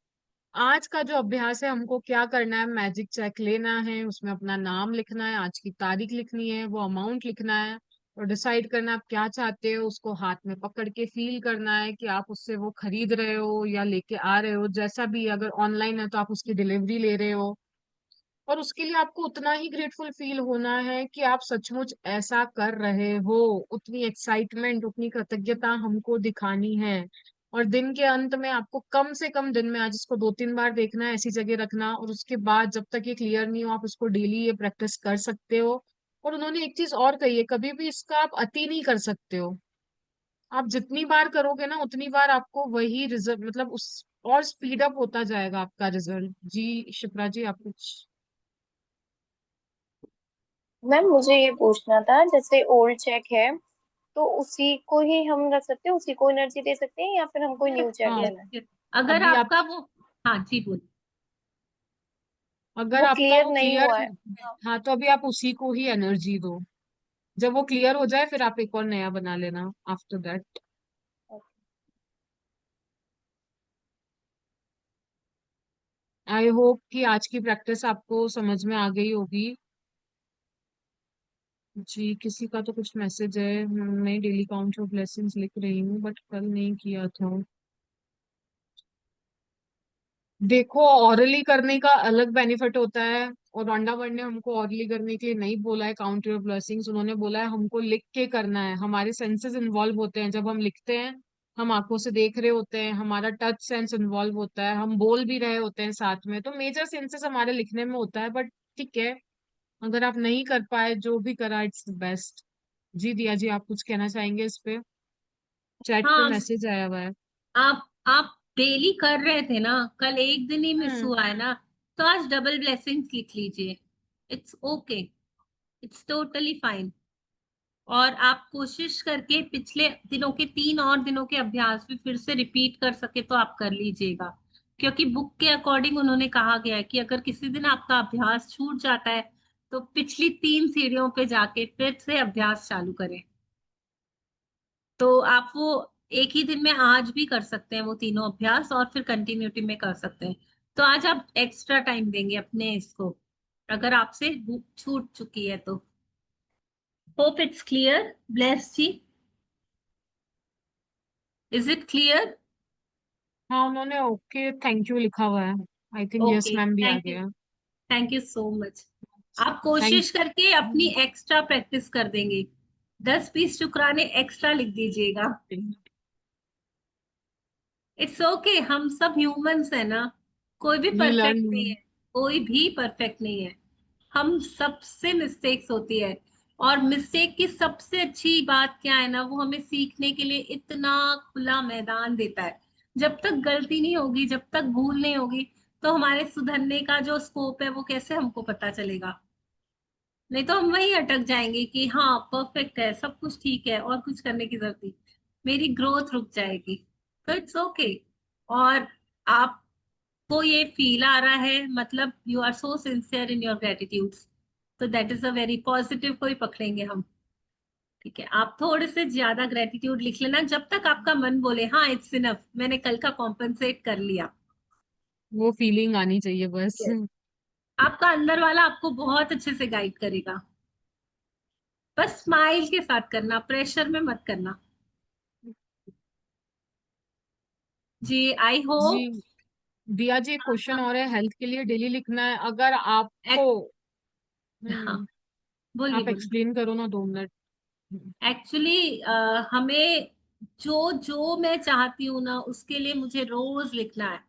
Speaker 1: आज का जो अभ्यास है, हमको क्या करना है, मैजिक चेक लेना है, उसमें अपना नाम लिखना है, आज की तारीख लिखनी है, वो अमाउंट लिखना है और डिसाइड करना है आप क्या चाहते हो। उसको हाथ में पकड़ के फील करना है कि आप उससे वो खरीद रहे हो या लेके आ रहे हो, जैसा भी। अगर ऑनलाइन है तो आप उसकी डिलीवरी ले रहे हो, और उसके लिए आपको उतना ही ग्रेटफुल फील होना है कि आप सचमुच ऐसा कर रहे हो। उतनी एक्साइटमेंट, उतनी कृतज्ञता हमको दिखानी है। और दिन के अंत में आपको कम से कम दिन में आज इसको 2-3 बार देखना है, ऐसी जगह रखना, और उसके बाद जब तक ये क्लियर नहीं हो आप इसको डेली ये प्रैक्टिस कर सकते हो। और उन्होंने एक चीज और कही है, कभी भी इसका आप अति नहीं कर सकते हो। आप जितनी बार करोगे ना उतनी बार आपको वही रिजल्ट, मतलब उस और स्पीड अप होता जाएगा आपका रिजल्ट। जी शिप्रा जी, आप कुछ।
Speaker 3: मैम मुझे ये पूछना था, जैसे ओल्ड चेक है तो उसी को ही हम रख सकते हैं, उसी को एनर्जी दे सकते हैं, या फिर हमको न्यू चेक
Speaker 1: हाँ,
Speaker 3: लेना है?
Speaker 2: Yes, अगर
Speaker 1: अभी आप,
Speaker 2: आपका वो, हाँ जी बोलिए।
Speaker 1: अगर
Speaker 3: वो
Speaker 1: आपका
Speaker 3: क्लियर
Speaker 1: वो
Speaker 3: नहीं
Speaker 1: क्लियर,
Speaker 3: हुआ है।
Speaker 1: हाँ, तो अभी आप उसी को ही एनर्जी दो। जब वो क्लियर हो जाए फिर आप एक और नया बना लेना आफ्टर दैट। आई होप कि आज की प्रैक्टिस आपको समझ में आ गई होगी। जी, किसी का तो कुछ मैसेज है, मैं डेली काउंट ऑफ ब्लेसिंग्स लिख रही हूँ बट कल नहीं किया था। देखो, ऑरली करने का अलग बेनिफिट होता है, और रॉन्डा वर्ड ने हमको ऑरली करने के लिए नहीं बोला है काउंट योर ब्लेसिंग्स। उन्होंने बोला है हमको लिख के करना है। हमारे सेंसेस इन्वॉल्व होते हैं जब हम लिखते हैं। हम आंखों से देख रहे होते हैं, हमारा टच सेंस इन्वॉल्व होता है, हम बोल भी रहे होते हैं साथ में, तो मेजर सेंसेस हमारे लिखने में होता है। बट ठीक है, अगर आप नहीं कर पाए, जो भी करा इट्स बेस्ट। जी दिया जी, आप कुछ कहना चाहेंगे इस पे? चैट पे
Speaker 2: हाँ,
Speaker 1: मैसेज आया हुआ है।
Speaker 2: आप डेली कर रहे थे ना, कल एक दिन ही मिस
Speaker 1: हम्म।
Speaker 2: हुआ है ना, तो आज डबल ब्लेसिंग्स लिख लीजिए। It's okay, it's totally fine. और आप कोशिश करके पिछले दिनों के 3 और दिनों के अभ्यास भी फिर से रिपीट कर सके तो आप कर लीजिएगा। क्योंकि बुक के अकॉर्डिंग उन्होंने कहा गया है कि अगर किसी दिन आपका अभ्यास छूट जाता है तो पिछली 3 सीढ़ियों पे जाके फिर से अभ्यास चालू करें। तो आप वो एक ही दिन में आज भी कर सकते हैं वो तीनों अभ्यास, और फिर कंटिन्यूटी में कर सकते हैं। तो आज आप एक्स्ट्रा टाइम देंगे अपने इसको, अगर आपसे बुक छूट चुकी है तो। Hope it's clear. Bless ji, is it clear?
Speaker 1: हाँ, उन्होंने ओके थैंक यू लिखा हुआ है। I think yes
Speaker 2: okay,
Speaker 1: ma'am भी आ
Speaker 2: थैंक यू,
Speaker 1: गया।
Speaker 2: Thank you so much. आप
Speaker 1: थैंक
Speaker 2: कोशिश करके अपनी एक्स्ट्रा प्रैक्टिस कर देंगे। 10-20 शुक्राने एक्स्ट्रा लिख दीजिएगा। इट्स ओके, हम सब ह्यूमंस है ना, कोई भी
Speaker 1: वी
Speaker 2: परफेक्ट नहीं
Speaker 1: लर्न।
Speaker 2: है। कोई भी परफेक्ट नहीं है, हम सबसे मिस्टेक्स होती है। और मिस्टेक की सबसे अच्छी बात क्या है ना, वो हमें सीखने के लिए इतना खुला मैदान देता है। जब तक गलती नहीं होगी, जब तक भूल नहीं होगी, तो हमारे सुधरने का जो स्कोप है वो कैसे हमको पता चलेगा? नहीं तो हम वहीं अटक जाएंगे कि हाँ परफेक्ट है, सब कुछ ठीक है और कुछ करने की जरूरत नहीं, मेरी ग्रोथ रुक जाएगी। तो इट्स ओके। और आपको ये फील आ रहा है, मतलब you are so sincere in your gratitude, तो that is a very positive को ही पकड़ेंगे हम। ठीक है, आप थोड़े से ज्यादा ग्रेटिट्यूड लिख लेना, जब तक आपका मन बोले हाँ इट्स इनफ, मैंने कल का कॉम्पनसेट कर लिया।
Speaker 1: वो फीलिंग आनी चाहिए बस।
Speaker 2: Yes. आपका अंदर वाला आपको बहुत अच्छे से गाइड करेगा। बस स्माइल के साथ करना, प्रेशर में मत करना। जी, आई
Speaker 1: जी
Speaker 2: होप।
Speaker 1: दिया जी, एक क्वेश्चन और है, हेल्थ के लिए डेली लिखना है अगर आपको।
Speaker 2: हाँ,
Speaker 1: हम्म।
Speaker 2: बोलिए
Speaker 1: आप
Speaker 2: बोलिए।
Speaker 1: एक्सप्लेन करो ना, 2 मिनट।
Speaker 2: एक्चुअली हमें जो जो मैं चाहती हूँ ना, उसके लिए मुझे रोज लिखना है।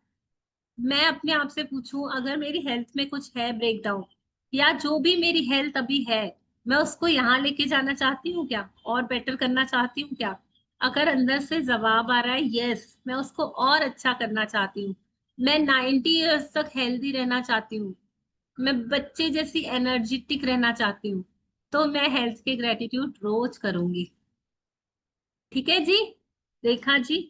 Speaker 2: मैं अपने आप से पूछूं, अगर मेरी हेल्थ में कुछ है ब्रेकडाउन, या जो भी मेरी हेल्थ अभी है, मैं उसको यहाँ लेके जाना चाहती हूँ क्या, और बेटर करना चाहती हूँ क्या? अगर अंदर से जवाब आ रहा है यस, मैं उसको और अच्छा करना चाहती हूँ, मैं 90 ईयर्स तक हेल्दी रहना चाहती हूँ, मैं बच्चे जैसी एनर्जेटिक रहना चाहती हूँ, तो मैं हेल्थ के ग्रेटिट्यूड रोज करूंगी। ठीक है जी, Rekha ji,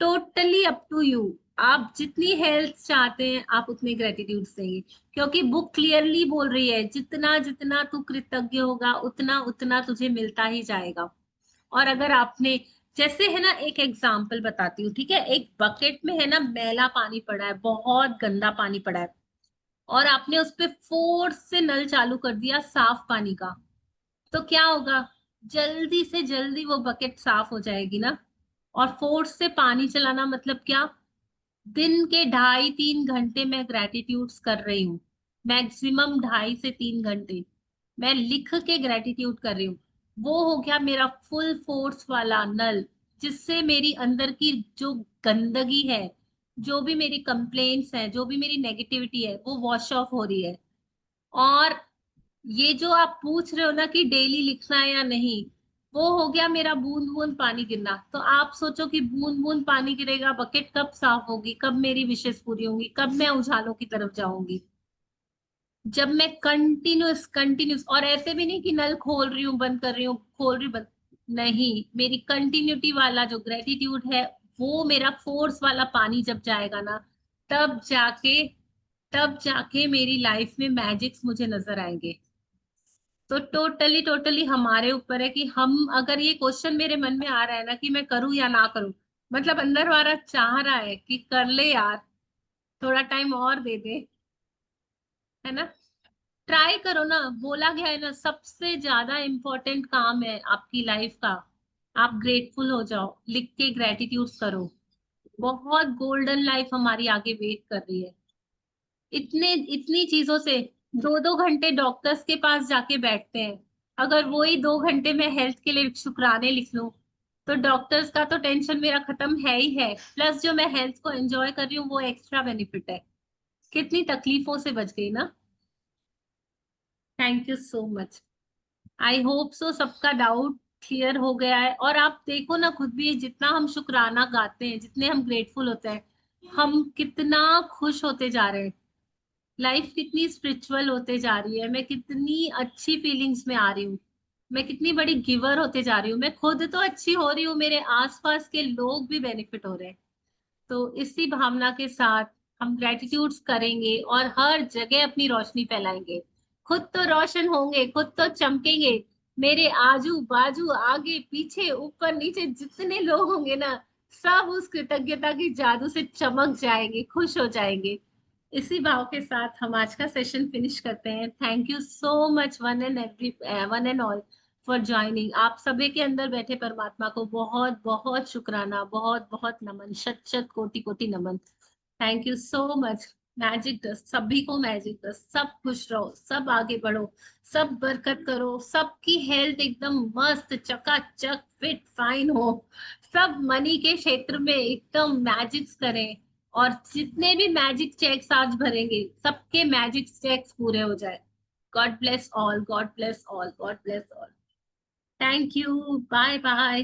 Speaker 2: totally up to you. आप जितनी हेल्थ चाहते हैं आप उतने ग्रेटिट्यूड देंगे, क्योंकि बुक क्लियरली बोल रही है जितना जितना तू कृतज्ञ होगा उतना उतना तुझे मिलता ही जाएगा। और अगर आपने, जैसे है ना, एक एग्जाम्पल बताती हूँ, ठीक है, एक बकेट में है ना मैला पानी पड़ा है, बहुत गंदा पानी पड़ा है, और आपने उस पे फोर्स से नल चालू कर दिया साफ पानी का, तो क्या होगा? जल्दी से जल्दी वो बकेट साफ हो जाएगी ना। और फोर्स से पानी चलाना मतलब क्या? दिन के 2.5-3 घंटे मैं ग्रेटिट्यूड्स कर रही हूँ, मैक्सिमम 2.5 से 3 घंटे मैं लिख के ग्रेटिट्यूड कर रही हूँ। वो हो गया मेरा फुल फोर्स वाला नल, जिससे मेरी अंदर की जो गंदगी है, जो भी मेरी कंप्लेंट्स हैं, जो भी मेरी नेगेटिविटी है, वो वॉश ऑफ हो रही है। और ये जो आप पूछ रहे हो ना कि डेली लिखना है या नहीं, वो हो गया मेरा बूंद बूंद पानी गिरना। तो आप सोचो कि बूंद बूंद पानी गिरेगा, बकेट कब साफ होगी, कब मेरी विशेष पूरी होंगी, कब मैं उछालों की तरफ जाऊंगी? जब मैं कंटिन्यूस कंटिन्यूस, और ऐसे भी नहीं कि नल खोल रही हूँ बंद कर रही हूँ, खोल रही हूँ बंद, नहीं, मेरी कंटिन्यूटी वाला जो ग्रेटिट्यूड है, वो मेरा फोर्स वाला पानी जब जाएगा ना, तब जाके तब जाके मेरी लाइफ में मैजिक्स मुझे नजर आएंगे। तो टोटली टोटली हमारे ऊपर है कि हम, अगर ये क्वेश्चन मेरे मन में आ रहा है ना कि मैं करूं या ना करूं, मतलब अंदर वाला चाह रहा है कि कर ले यार, थोड़ा टाइम और दे दे, है ना, ट्राई करो ना। बोला गया है ना, सबसे ज्यादा इम्पोर्टेंट काम है आपकी लाइफ का, आप ग्रेटफुल हो जाओ, लिख के ग्रेटिट्यूड करो। बहुत गोल्डन लाइफ हमारी आगे वेट कर रही है। इतने इतनी चीजों से 2-2 घंटे डॉक्टर्स के पास जाके बैठते हैं, अगर वही 2 घंटे में हेल्थ के लिए शुक्राने लिख लूं, तो डॉक्टर्स का तो टेंशन मेरा खत्म है ही है, प्लस जो मैं हेल्थ को एंजॉय कर रही हूँ वो एक्स्ट्रा बेनिफिट है। कितनी तकलीफों से बच गई ना। Thank you so much. I hope so सबका डाउट क्लियर हो गया है। और आप देखो ना खुद भी, जितना हम शुक्राना गाते हैं, जितने हम ग्रेटफुल होते हैं, हम कितना खुश होते जा रहे हैं, लाइफ कितनी स्पिरिचुअल होते जा रही है, मैं कितनी अच्छी फीलिंग्स में आ रही हूँ, मैं कितनी बड़ी गिवर होते जा रही हूँ, मैं खुद तो अच्छी हो रही हूँ, मेरे आसपास के लोग भी बेनिफिट हो रहे हैं। तो इसी भावना के साथ हम ग्रेटिट्यूड्स करेंगे और हर जगह अपनी रोशनी फैलाएंगे। खुद तो रोशन होंगे, खुद तो चमकेंगे, मेरे आजू बाजू आगे पीछे ऊपर नीचे जितने लोग होंगे ना, सब उस कृतज्ञता की जादू से चमक जाएंगे, खुश हो जाएंगे। इसी भाव के साथ हम आज का सेशन फिनिश करते हैं। Thank you so much one and all for joining. आप सभी के अंदर बैठे परमात्मा को बहुत बहुत शुक्राना, बहुत बहुत नमन, शत शत कोटि कोटि नमन। Thank you so much. Magic dust, सभी को मैजिक डस्ट, सब खुश रहो, सब आगे बढ़ो, सब बरकत करो, सबकी हेल्थ एकदम मस्त चकाचक फिट फाइन हो, सब मनी के क्षेत्र में एकदम मैजिक्स करें, और जितने भी मैजिक चेक्स आज भरेंगे सबके मैजिक चेक्स पूरे हो जाए। God bless all, God bless all, God bless all. Thank you, bye bye.